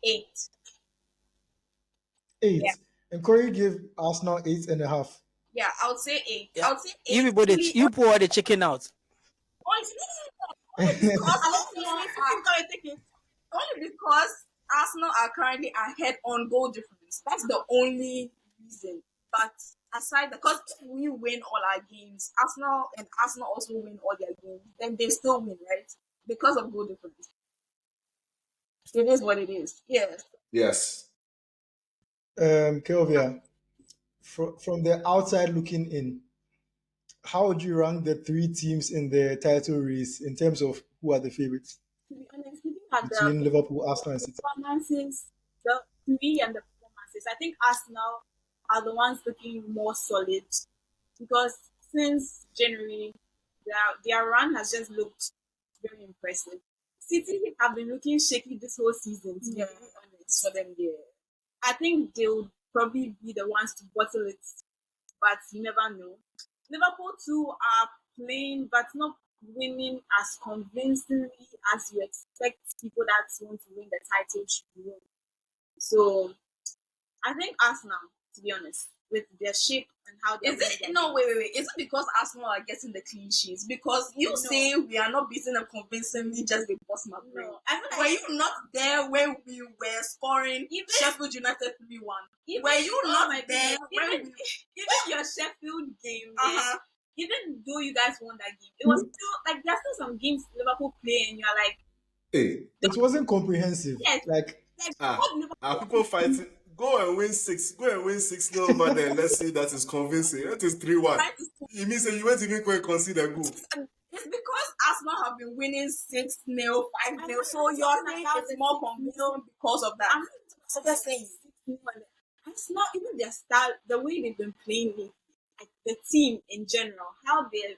8. 8. Yeah. And Corey gave Arsenal 8.5. Yeah, I would say 8. Yeah. I would say 8. You pour the chicken out. Only because Arsenal are currently ahead on goal difference. That's the only reason. But aside, because if we win all our games, Arsenal also win all their games, then they still win, right? Because of goal difference. It is what it is. Yes. Yes. Kelvia, from the outside looking in, how would you rank the 3 teams in the title race in terms of who are the favorites? To be honest, looking at between Liverpool, Arsenal, and City. Performances, the three and the performances, I think Arsenal are the ones looking more solid because since January, their run has just looked very impressive. City have been looking shaky this whole season, to be honest, for them there. I think they'll probably be the ones to bottle it, but you never know. Liverpool too are playing, but not winning as convincingly as you expect people that want to win the title should win. So, I think Arsenal, to be honest, with their shape and how they wait. Is it because Arsenal are getting the clean sheets? Because say we are not beating them convincingly, just the boss my brain. Were you not there when we were scoring Sheffield United 3-1? Were you not there when even your Sheffield game? Even though you guys won that game, it was still there are still some games Liverpool play and you're like, hey, it wasn't comprehensive. Yes. Are people fighting? Go and win 6-0 over there. Let's say that is convincing. That is 3-1. It means that you won't even go and concede a goal. It's because Arsenal have been winning 6-0, 5-0. So you're saying it's more convincing because of that. So they're saying Arsenal, even their style, the way they've been playing it, like the team in general, how the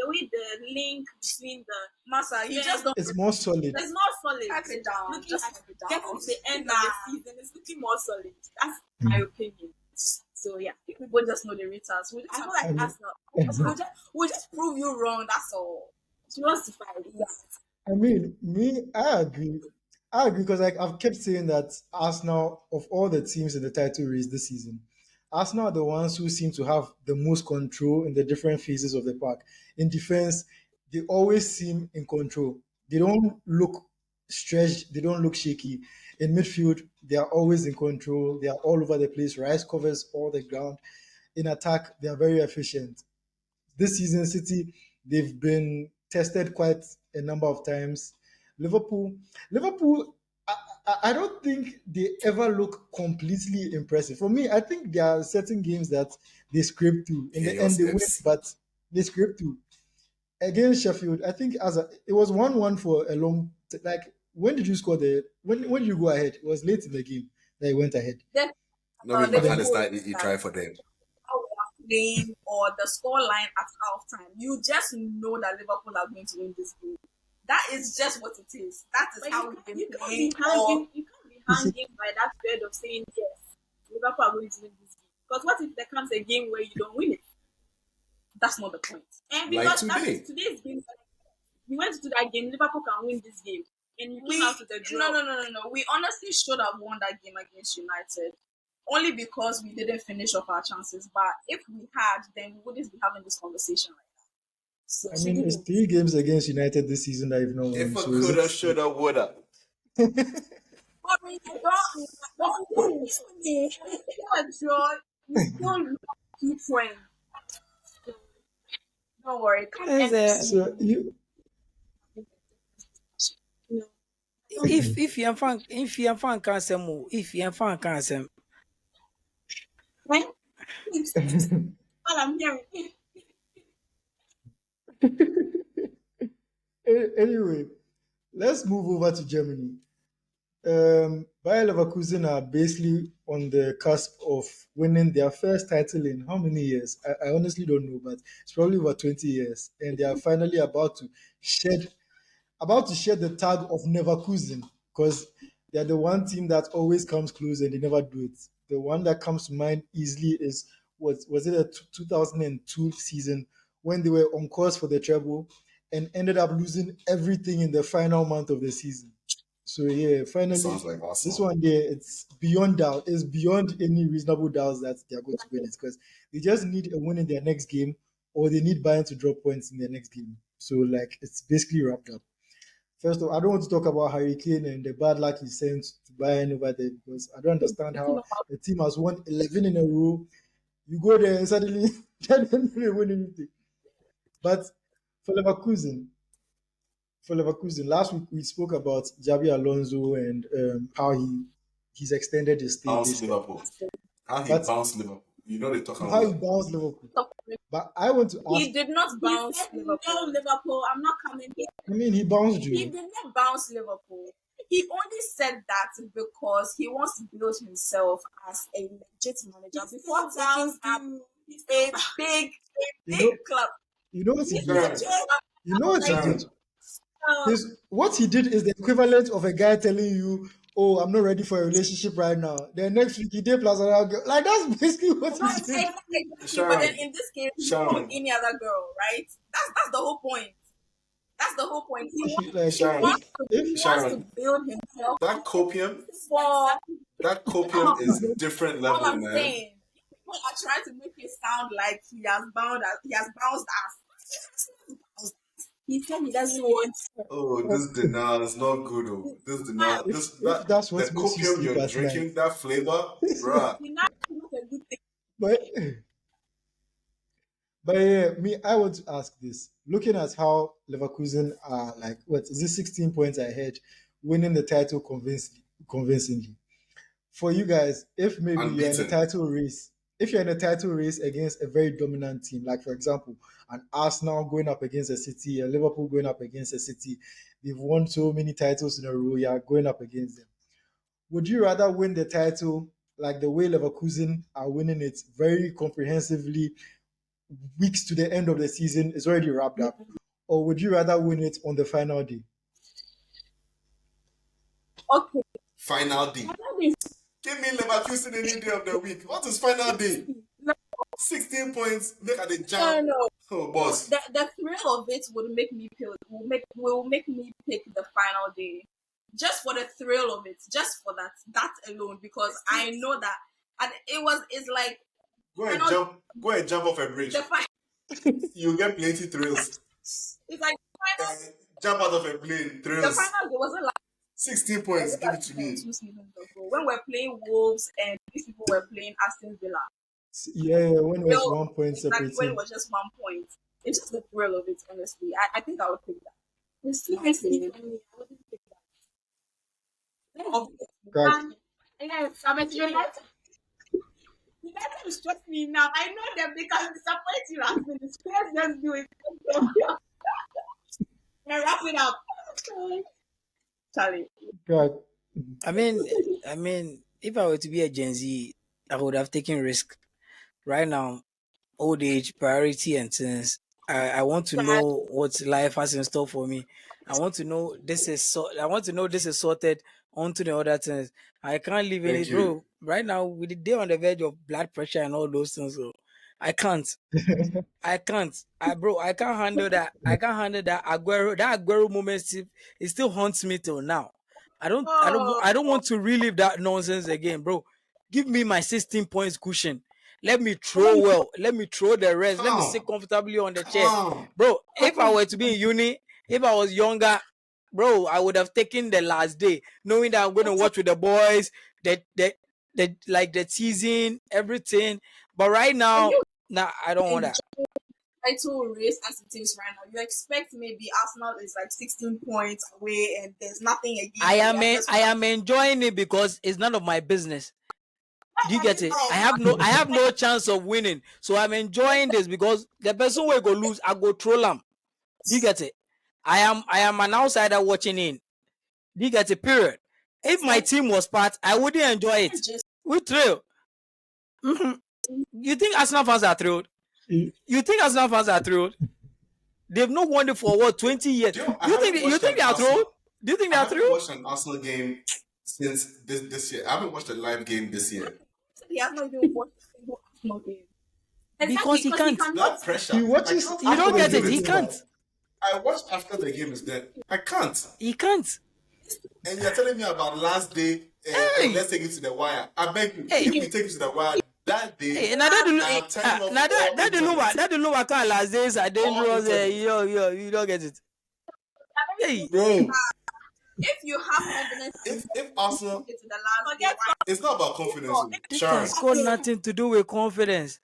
way the link between the Massa, you just don't. It's more solid. It's more solid. Pack it down. Getting to the end of the season, it's looking more solid. That's my opinion. So yeah, people just know the returns. We just like Arsenal. We'll just prove you wrong. That's all. She wants to fight. I mean, I agree because I've kept saying that Arsenal, of all the teams in the title race this season, Arsenal are the ones who seem to have the most control in the different phases of the park. In defense, they always seem in control. They don't look stretched. They don't look shaky. In midfield, they are always in control. They are all over the place. Rice covers all the ground. In attack, they are very efficient. This season, City, they've been tested quite a number of times. Liverpool, I don't think they ever look completely impressive. For me, I think there are certain games that they scrape through. In the end, they win, but they scrape through. against Sheffield, I think it was 1-1 for a long like when did you score the when did you go ahead? It was late in the game that you went ahead. Then Not even the McAllister, goal he tried for them. how we are playing or the score line at halftime, you just know that Liverpool are going to win this game. That is just what it is. That is how we've been playing. You can't be hanging by that thread of saying yes, Liverpool are going to win this game. Because what if there comes a game where you don't win it? That's not the point. And Like because today. today's game, we went to that game, Liverpool can win this game. And you came out with a draw. No. We honestly should have won that game against United. Only because we didn't finish off our chances. But if we had, then we wouldn't be having this conversation right now. So, I mean, it's 3 games against United this season that you've not won. If I So coulda, shoulda, woulda. keep playing. Don't worry. So you if you fan cancel if you fan cancel All I'm hearing. anyway, let's move over to Germany. Bayer Leverkusen are basically on the cusp of winning their first title in how many years? I honestly don't know, but it's probably over 20 years. And they are finally about to shed the tag of Leverkusen, because they're the one team that always comes close and they never do it. The one that comes to mind easily is was it a 2002 season when they were on course for the treble and ended up losing everything in the final month of the season. So yeah, finally, Sounds like awesome. this one there, it's beyond doubt. It's beyond any reasonable doubts that they are going to win it, because they just need a win in their next game, or they need Bayern to drop points in their next game. So like, it's basically wrapped up. First of all, I don't want to talk about Harry Kane and the bad luck he sent to Bayern over there, because I don't understand how the team has won 11 in a row. You go there and suddenly they don't really win anything. But for Leverkusen, last week we spoke about Xabi Alonso and how he's extended his stay. Bounced Liverpool. How he bounced Liverpool. You know they talk about How he bounced Liverpool. But I want to ask. He did not bounce Liverpool. I'm not coming here. I mean, he bounced you. He did not bounce Liverpool. He only said that because he wants to build himself as a legit manager before taking up a big club. You know what he did? You know what he did? What he did is the equivalent of a guy telling you, "Oh, I'm not ready for a relationship right now." Then next week he did plus another girl. Like, that's basically what he did. But then in this case, he put any other girl, right? That's the whole point. That's the whole point. He wants to build himself. That copium is different level, all I'm man. saying, people are trying to make it sound like he has bounced us. He said he doesn't want. Oh, this denial is not good. Oh, this denial. That's what the makes you copium sleep you're at drinking, night. that flavor, bruh. But yeah, I want to ask this. Looking at how Leverkusen are like, what is it, 16 points ahead, winning the title convincingly. For you guys, if maybe you're in a title race, against a very dominant team, like for example, an Arsenal going up against a City, a Liverpool going up against a City, they've won so many titles in a row, you're going up against them. Would you rather win the title like the way Leverkusen are winning it very comprehensively, weeks to the end of the season, it's already wrapped up, or would you rather win it on the final day? Okay. Final day. Give me Leverkusen any day of the week. What is final day? 16 points. Look at the jump. No. Oh, boss. The thrill of it will make me pick the final day, just for the thrill of it, just for that alone, because I know that, and it's like Go and jump off a bridge. You get plenty thrills. It's like jump out of a plane. Thrills. The final day wasn't like 16 points. Give it to me. 2 seasons ago, when we're playing Wolves and these people were playing Aston Villa. Yeah, when it was 1 point separating. When it was just 1 point. It's just the thrill of it, honestly. I think I would pick that. It's too high for me. I wouldn't pick that. Yes, I'm at United. You guys have to stress me now. I know that they can disappoint you after this. Let's just do it. Wrap it up. Charlie. God. I mean, if I were to be a Gen Z, I would have taken risk. Right now, old age, priority, and things. I want to know what life has in store for me. I want to know this is I want to know this is sorted onto the other things. I can't live in Thank it, you. bro. Right now, with the day on the verge of blood pressure and all those things, so I can't. I can't. I can't handle that. I can't handle that Aguero. That Aguero moment it still haunts me till now. I don't want to relive that nonsense again, bro. Give me my 16 points cushion. Let me throw well. Let me throw the rest. Let me sit Calm. comfortably on the chair. Calm. Bro, if I were to be in uni, if I was younger, bro, I would have taken the last day, knowing that I'm going to watch with the boys, the teasing, everything. But right now, nah, I don't want that. Title race as it is right now. You expect maybe Arsenal is like 16 points away and there's nothing again. I am enjoying it because it's none of my business. Do you get it? I have no chance of winning. So I'm enjoying this because the person will go lose, I go troll them. Do you get it? I am an outsider watching in. Do you get it? Period. If my team was part, I wouldn't enjoy it. We thrill. Mm-hmm. You think Arsenal fans are thrilled? You think Arsenal fans are thrilled? They've not won it for what 20 years. You think they are thrilled? Do you think they I are haven't thrilled? watched an Arsenal game since this year. I haven't watched a live game this year. He has not even watched a single Arsenal game. Because he can't. That pressure. He watches. You don't get it. He can't. I watched after the game is dead. I can't. He can't. And you're telling me about last day. Let's take it to the wire. I beg you. If we take it to the wire that day, hey, now that the lower car last days are dangerous. Yo, you don't get it. Hey, bro. If you have confidence, if Arsenal, it's the last. it's not about confidence. This has got nothing to do with confidence.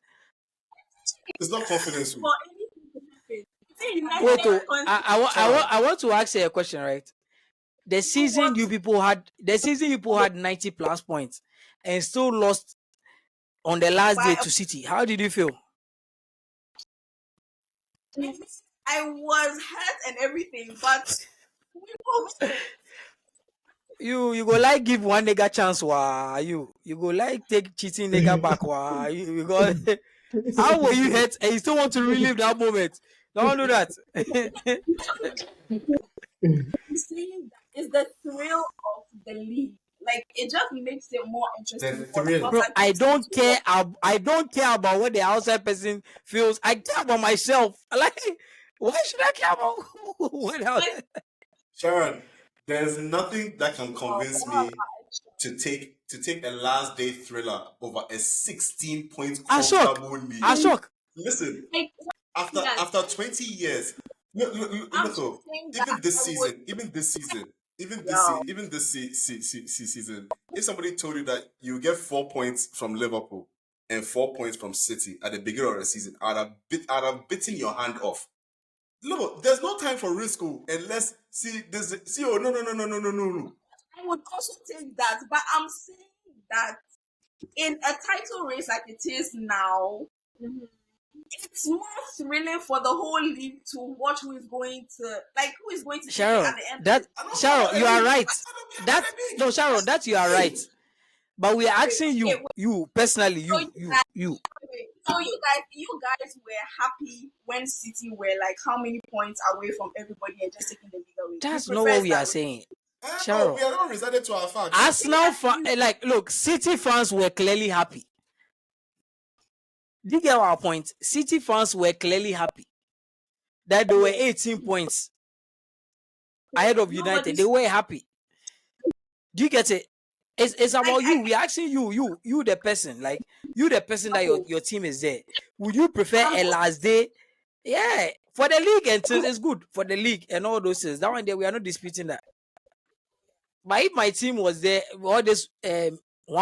It's not confidence. For anything to happen. Wait, I want to ask you a question, right? The season you people had 90 plus points and still lost on the last day to City. How did you feel? I was hurt and everything, but you go like give one nigga chance, wah you go like take cheating nigga back, wah you go. How were you hurt and you still want to relive that moment? Don't do that. I'm saying that it's the thrill of the league. Like it just makes it more interesting. Bro, I don't care. I don't care about what the outside person feels. I care about myself. Like, why should I care about what else? Sharon, there's nothing that can convince me to take a last day thriller over a 16-point comfortable lead. Ashok. Listen, after 20 years, look, even this season, if somebody told you that you get 4 points from Liverpool and 4 points from City at the beginning of the season, I'd have bitten your hand off. Look, there's no time for risk unless no. I would also take that, but I'm saying that in a title race like it is now, it's more thrilling for the whole league to watch who is going to Sharon, at the end. Sharon, you are right. Sharon, that you are right. But we are asking you personally, you. So you guys were happy when City were like how many points away from everybody and just taking the league away? That's not what we are saying. No, we are not resided to our facts. Arsenal look, City fans were clearly happy. Do you get our point? City fans were clearly happy that they were 18 points ahead of United. They were happy. Do you get it? It's about you. We're asking you the person, like you the person that your team is there. Would you prefer a last day? Yeah, for the league and things, it's good for the league and all those things. That one day we are not disputing that. But if my team was there, all this 1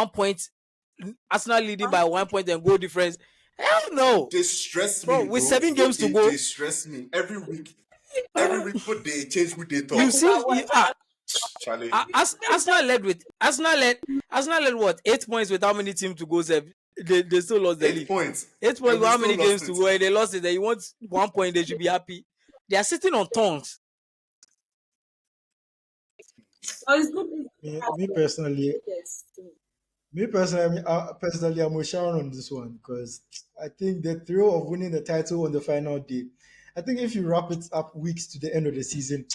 point, Arsenal leading by 1 point and goal difference, hell no. They stress me, bro. With 7 games to go, they stress me every week. Every week, but they change who they talk. You see, Charlie. Arsenal led what 8 points with how many teams to go? They still lost the league. 8 points. 8 points with how many games to go? And they lost it. They want 1 point. They should be happy. They are sitting on tongues. So it's good. Me personally, Yes. I'm with Sharon on this one because I think the thrill of winning the title on the final day. I think if you wrap it up weeks to the end of the season,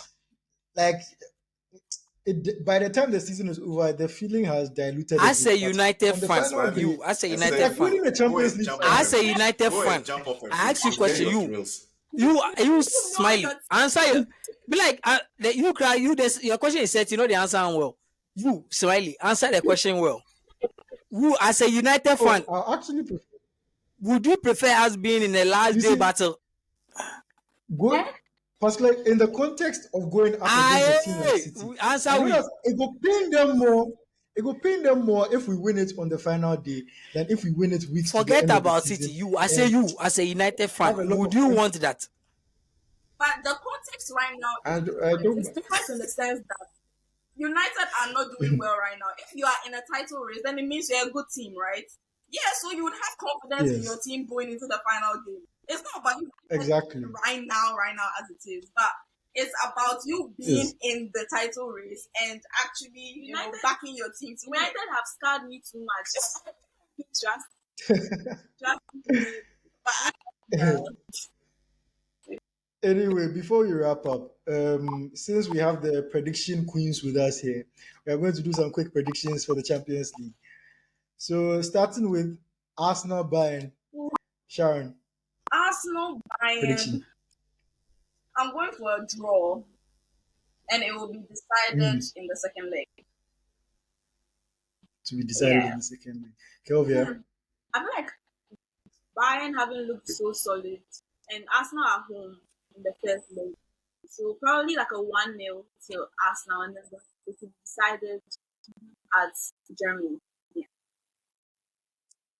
like by the time the season is over, the feeling has diluted a As bit. a But United on the fan, final Smiley, day, you as a I it's United said, like fan, winning the go Champions and League jump off final. as a a United go and fan, jump off a I bridge. ask you a Enjoy question. your You thrills. you smiley that- answer your be like you cry you this your question is set, you know the answer well. You smiley answer the question well. You as a United fan, Oh, I actually prefer. would you prefer us being in a last You day see, battle? go because like in the context of going up against a team like City, I Answer know we. that it will pain them more. It will pain them more if we win it on the final day than if we win it weeks to the Forget end of the about City. season You and as a United fan, have a lot would of you points. want that? But the context right now is I different. don't. It's different in the sense that United are not doing well right now. If you are in a title race, then it means you're a good team, right? Yeah, so you would have confidence in your Yes, team going into the final game. It's not about you exactly. right now as it is, but it's about you being Yes. in the title race and actually, United- backing your team to win. United have scarred me too much. Just me. Anyway, before we wrap up, since we have the prediction queens with us here, we are going to do some quick predictions for the Champions League. So, starting with Arsenal Bayern, Sharon, Arsenal, prediction. Bayern, I'm going for a draw, and it will be decided in the second leg. To be decided in the second leg. Kelvia, I feel like Bayern haven't looked so solid, and Arsenal are home in the first leg. So probably like a 1-0 to Arsenal, and then it will be decided at Germany.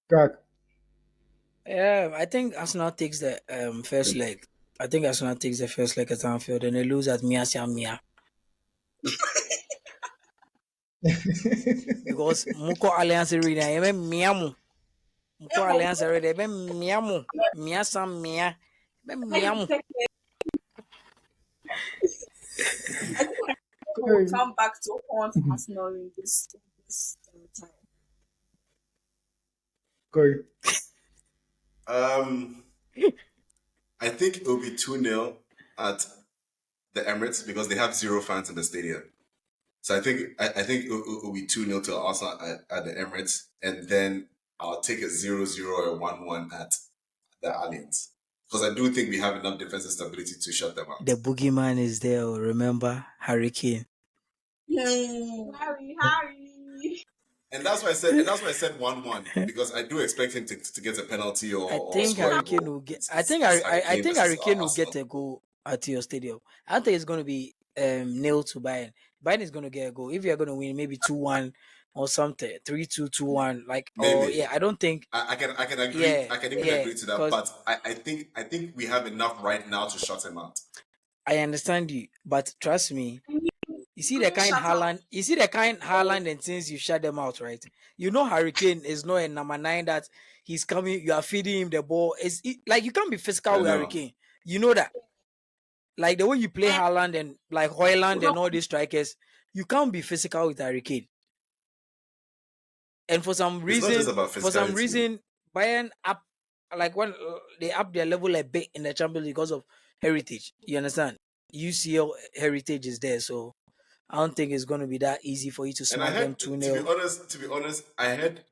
Crack. Yeah, I think Arsenal takes the first leg. I think Arsenal takes the first leg at Anfield and they lose at Mia. Because Muko Alliance Arena, I mean Miamu. Muko Alliance Arena, I mean Miamu. Mia Sam Mia. Miamu. I think we'll come back to haunt Arsenal in this time. Corey. I think it will be 2-0 at the Emirates because they have 0 fans in the stadium. So I think it will be 2-0 to Arsenal at the Emirates, and then I'll take a 0-0 or 1-1 at the Allianz. Because I do think we have enough defensive stability to shut them out. The boogeyman is there, remember? Hurricane. Harry. And that's why I said 1-1 because I do expect him to get a penalty or I think score a Hurricane goal. will get. It's I think Hurricane will get a goal at your stadium. I don't think it's going to be nil to Bayern. Bayern is going to get a goal. If you're going to win, maybe 2-1 or something, 3-2, 2-1. Like, Maybe. or yeah, I don't think. I can agree. Yeah, I can even agree to that. But I think we have enough right now to shut him out. I understand you, but trust me. You see the kind Haaland and things you shut them out, right? You know Hurricane is not a number 9 that he's coming, you are feeding him the ball. Like you can't be physical with Hurricane. You know that. Like the way you play Haaland and like Højlund and all these strikers, you can't be physical with Hurricane. And for some reason, Bayern up like when they up their level a bit in the Champions League because of heritage. You understand? UCL heritage is there, so I don't think it's going to be that easy for you to smack them 2-0. To be honest, I heard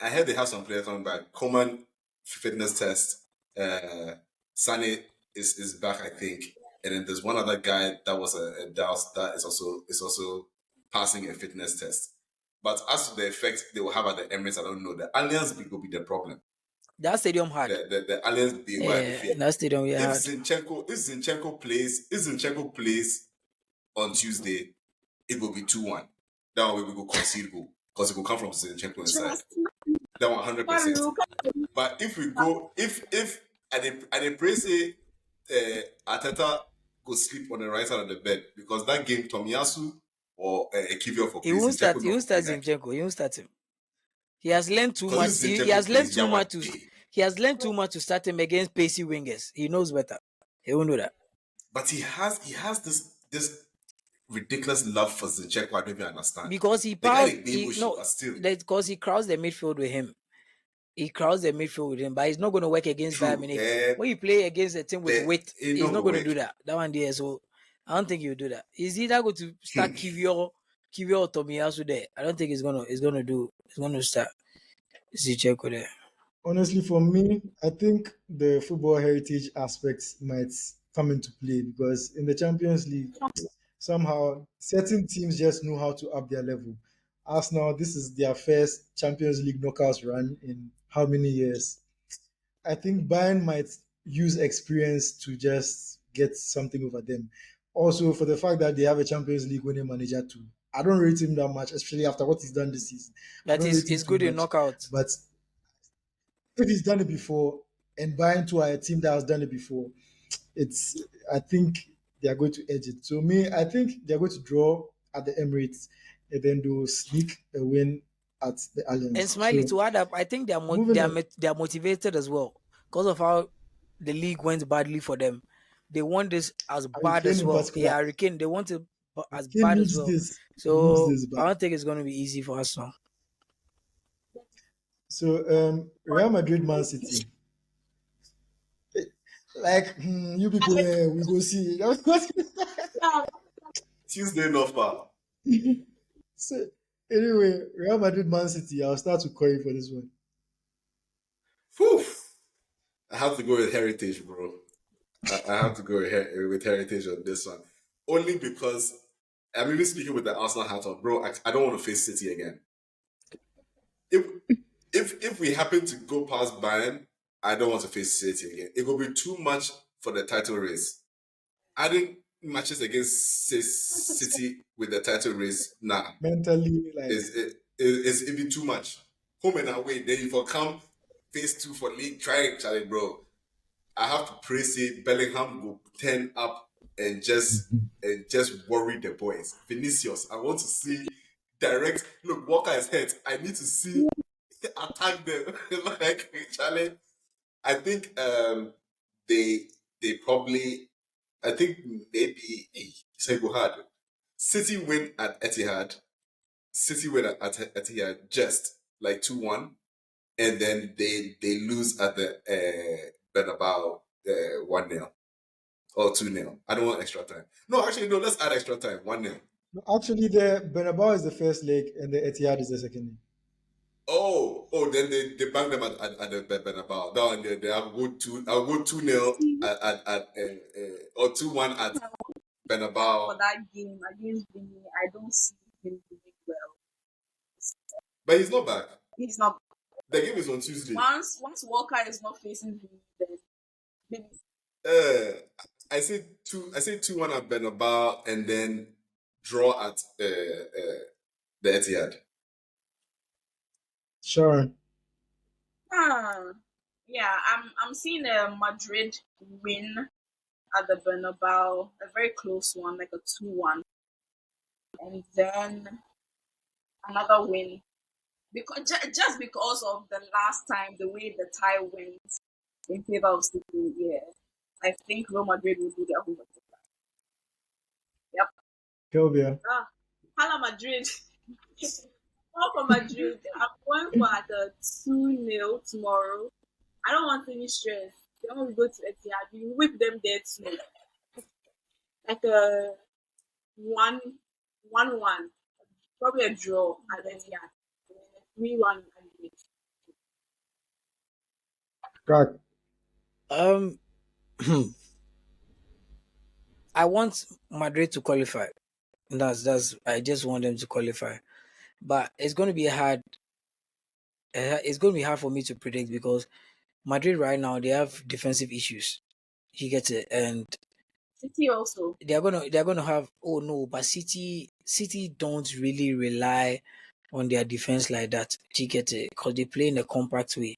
they have some players on back. Coman fitness test. Sane is back, I think, and then there's one other guy that was a Douse that is also passing a fitness test. But as to the effect they will have at the Emirates, I don't know. The Allianz League will be the problem. That stadium hard. The Allianz League will be fair. That stadium we hard. If Zinchenko plays on Tuesday, it will be 2-1. That way we will concede goal because it will come from Zinchenko inside. That 100%. But if we go, if and they pray say Arteta go sleep on the right side of the bed because that game Tomiyasu or Kivio for he won't start Zinchenko. He won't start him. He has learned too much. He has learned too much to start him against pacey wingers. He knows better. He won't do that. But he has this ridiculous love for Zinchenko. I don't even understand. Because he The guy proud, but still. because he crowds the midfield with him. He crowds the midfield with him, but he's not going to work against True, Bayern Munich. When you play against a team with weight, it's he's not going to work. do that. That one there, so I don't think he'll do that. He's either going to start Kiwior or Tomiyasu there. I don't think he's going to start Zinchenko there. Honestly, for me, I think the football heritage aspects might come into play because in the Champions League, somehow certain teams just know how to up their level. Arsenal, this is their first Champions League knockouts run in how many years? I think Bayern might use experience to just get something over them. Also, for the fact that they have a Champions League winning manager too. I don't rate him that much, especially after what he's done this season. That is good in knockouts. But if he's done it before and Bayern too are a team that has done it before, I think they are going to edge it. So I think they're going to draw at the Emirates and then do sneak a win at the Allianz. And Smiley, to add up, I think they are motivated as well because of how the league went badly for them. They want this as bad as well. Yeah, Hurricane, they want it as bad as well. So I don't think it's going to be easy for us now. So Real Madrid, Man City. Like you people, we go see. Tuesday, no far. So anyway, Real Madrid, Man City. I'll start with Kobbie for this one. Whew. I have to go with heritage, bro. I have to go with heritage on this one. Only because I'm even speaking with the Arsenal hat on, bro. I don't want to face City again. If we happen to go past Bayern, I don't want to face City again. It will be too much for the title race. Adding matches against City with the title race, nah. Mentally, like it's even too much. Home and away, then if I come phase 2 for league, try it, Charlie, bro. I have to pray say Bellingham will turn up and just worry the boys. Vinicius, I want to see direct. Look, Walker is hurt. I need to see attack them. Like Charlie, I think they probably. I think maybe go hard. City win at Etihad. City win at Etihad just like 2-1, and then they lose at the Bernabeu 1-0 or 2-0. I don't want extra time. No, actually, no. Let's add extra time. 1-0. Actually, the Bernabeu is the first leg, and the Etihad is the second leg. Oh, then they bang them at the Bernabeu. Now and they have good 2-0 at or 2-1 at Bernabeu. For that game against Vini, I don't see him doing well. But he's not back. He's not. The game is on Tuesday. Once Walker is not facing Vini, then maybe. I say 2-1 at Bernabeu and then draw at the Etihad. Sure. Yeah, I'm seeing a Madrid win at the Bernabeu, a very close one, like a 2-1, and then another win. Because just because of the last time, the way the tie went in favor of City, yeah, I think Real Madrid will do their homework. Yep. Kobbie. Hello Madrid. All for Madrid. I'm going for like a 2-0 tomorrow. I don't want any stress. Then when we go to Etihad, we whip them there too. Like a 1-1. Probably a draw at Etihad. 3-1 Crack. I want Madrid to qualify. That's I just want them to qualify. But it's going to be hard. It's going to be hard for me to predict because Madrid right now they have defensive issues. He gets it, and City also. They're gonna have. Oh no, but City don't really rely on their defense like that. He gets it because they play in a compact way,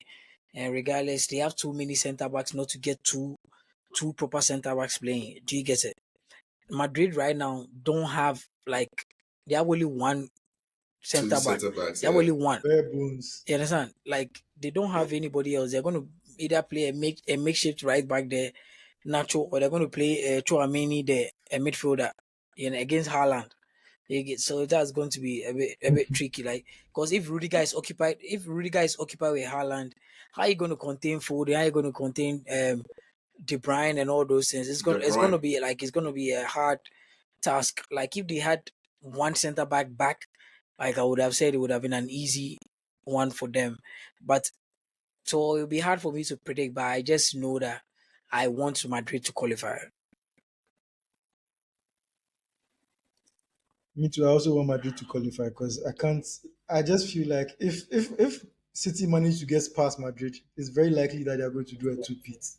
and regardless, they have too many center backs not to get two proper center backs playing. Do you get it? Madrid right now don't have they have only one center back. They have only one. Bare bones. You understand? Like they don't have anybody else. They're going to either play a makeshift right back there, Nacho, or they're going to play Chouameni there, a midfielder. against Haaland. So that's going to be a bit tricky. Like, because if Rudiger is occupied with Haaland, how are you going to contain Foden? How are you going to contain De Bruyne and all those things? It's gonna be a hard task. Like, if they had one centre back, like I would have said, it would have been an easy one for them. But so it'll be hard for me to predict. But I just know that I want Madrid to qualify. Me too. I also want Madrid to qualify because I can't. I just feel like if City manage to get past Madrid, it's very likely that they are going to do a two-peat.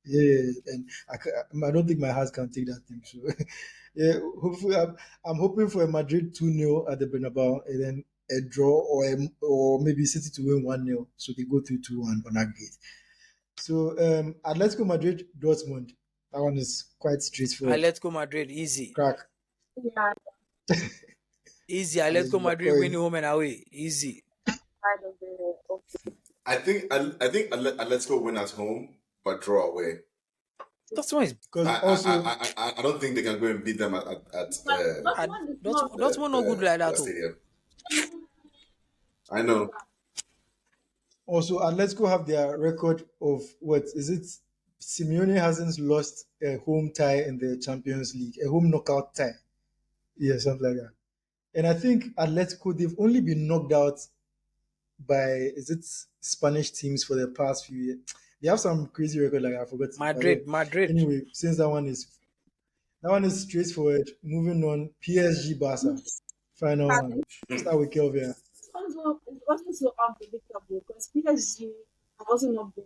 Yeah, and I don't think my heart can take that thing. So, yeah, hopefully, I'm hoping for a Madrid 2-0 at the Bernabeu, and then a draw or maybe City to win 1-0, so they go 3-2-1 on aggregate. So, Atletico Madrid Dortmund, that one is quite straightforward. Atletico Madrid, easy. Crack. Yeah, Easy. Atletico Madrid winning home and away, easy. kind of the I think Atletico win at home, but draw away. That's why. Because I don't think they can go and beat them at Dortmund not good like that. Stadium. I know. Also, Atletico have their record of what is it? Simeone hasn't lost a home tie in the Champions League, a home knockout tie. Yeah, something like that. And I think Atletico, they've only been knocked out by, is it Spanish teams for the past few years? They have some crazy record, like I forgot. Madrid. Anyway, since that one is straightforward. Moving on, PSG Barca. Final one. Start with Kelvin. It's also so unpredictable because PSG have also not been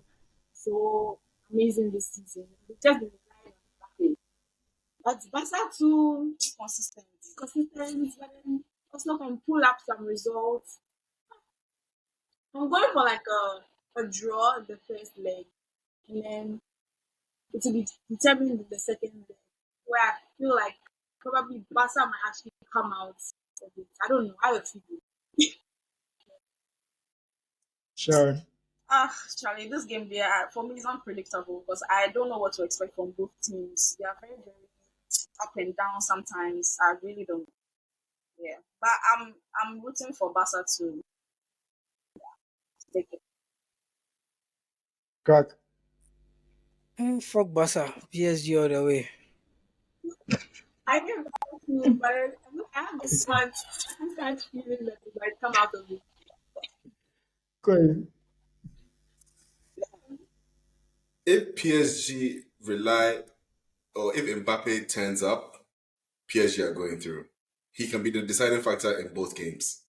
so amazing this season. They've just been relying on Mbappe. But Barca too consistent, but then also can pull up some results. I'm going for like a draw in the first leg, and then it will be determined in the second leg, where I feel like probably Barca might actually come out of it. I don't know. I would feel. Sharon. Charlie, this game there for me is unpredictable because I don't know what to expect from both teams. They are very, very up and down sometimes. I really don't. Yeah, but I'm rooting for Barca to take it. Crack. Fuck Barca. PSG all the way. I think Barca too, but I have this much feeling that they might come out of it. Go ahead. If PSG rely, or if Mbappe turns up, PSG are going through. He can be the deciding factor in both games.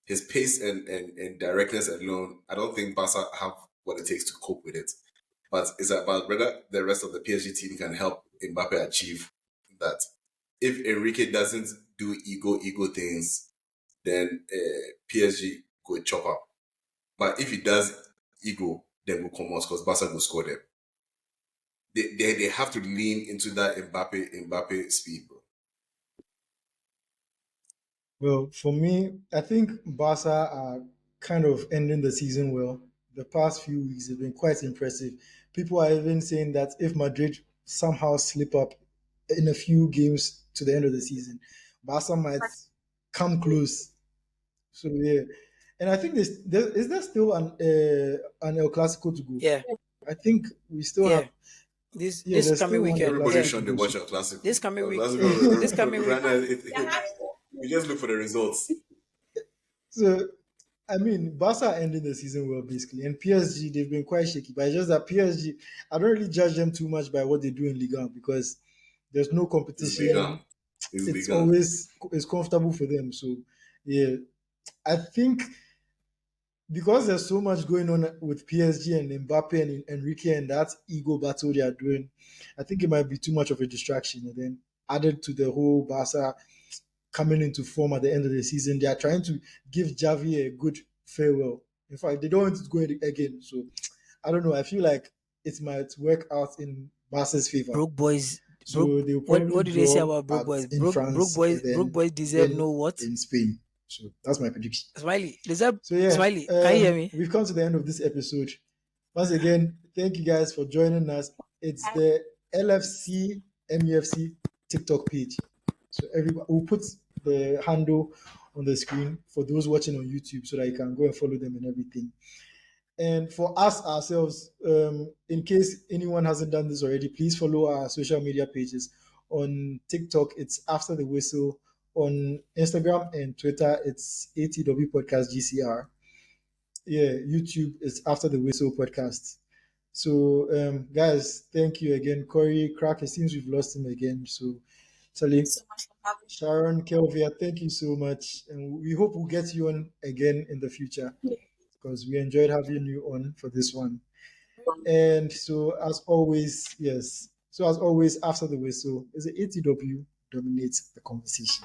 His pace and directness alone, I don't think Barca have what it takes to cope with it. But it's about whether the rest of the PSG team can help Mbappe achieve that. If Enrique doesn't do ego things, then PSG go chop up. But if he does ego, then will come out because Barca will score them. They have to lean into that Mbappe speed, bro. Well, for me, I think Barca are kind of ending the season well. The past few weeks have been quite impressive. People are even saying that if Madrid somehow slip up in a few games to the end of the season, Barca might come close. So yeah, and I think is there still an El Clasico to go? Yeah, I think we still have. This there's coming still one weekend. Everybody Yeah. should watch El Clasico. This coming week. This coming week. We just look for the results. So, I mean, Barca are ending the season well, basically. And PSG, they've been quite shaky. But it's just that PSG, I don't really judge them too much by what they do in Ligue 1 because there's no competition. It's always it's comfortable for them. So, yeah, I think because there's so much going on with PSG and Mbappe and Enrique and that ego battle they are doing, I think it might be too much of a distraction. And then added to the whole Barca coming into form at the end of the season, they are trying to give Xavi a good farewell. In fact, they don't want to go again. So I don't know. I feel like it might work out in Barca's favor. Broke boys. So they'll probably what did they say draw about broke boys? in France Broke boys deserve then no what? in Spain. So that's my prediction. Smiley, deserve. So yeah, Smiley, can you hear me? We've come to the end of this episode. Once again, thank you guys for joining us. It's the LFC MUFC TikTok page. So everyone, we'll put the handle on the screen for those watching on YouTube so that you can go and follow them and everything. And for us ourselves, in case anyone hasn't done this already, please follow our social media pages. On TikTok, it's After the Whistle. On Instagram and Twitter, it's ATW Podcast GCR. Yeah, YouTube is After the Whistle Podcast. So, guys, thank you again. Corey, Crack, it seems we've lost him again. So, Sally, So much for having Sharon, Kelvia, thank you so much. And we hope we'll get you on again in the future me. because we enjoyed having you on for this one. And so, as always, yes. So, as always, After the Whistle is the ATW dominates the conversation.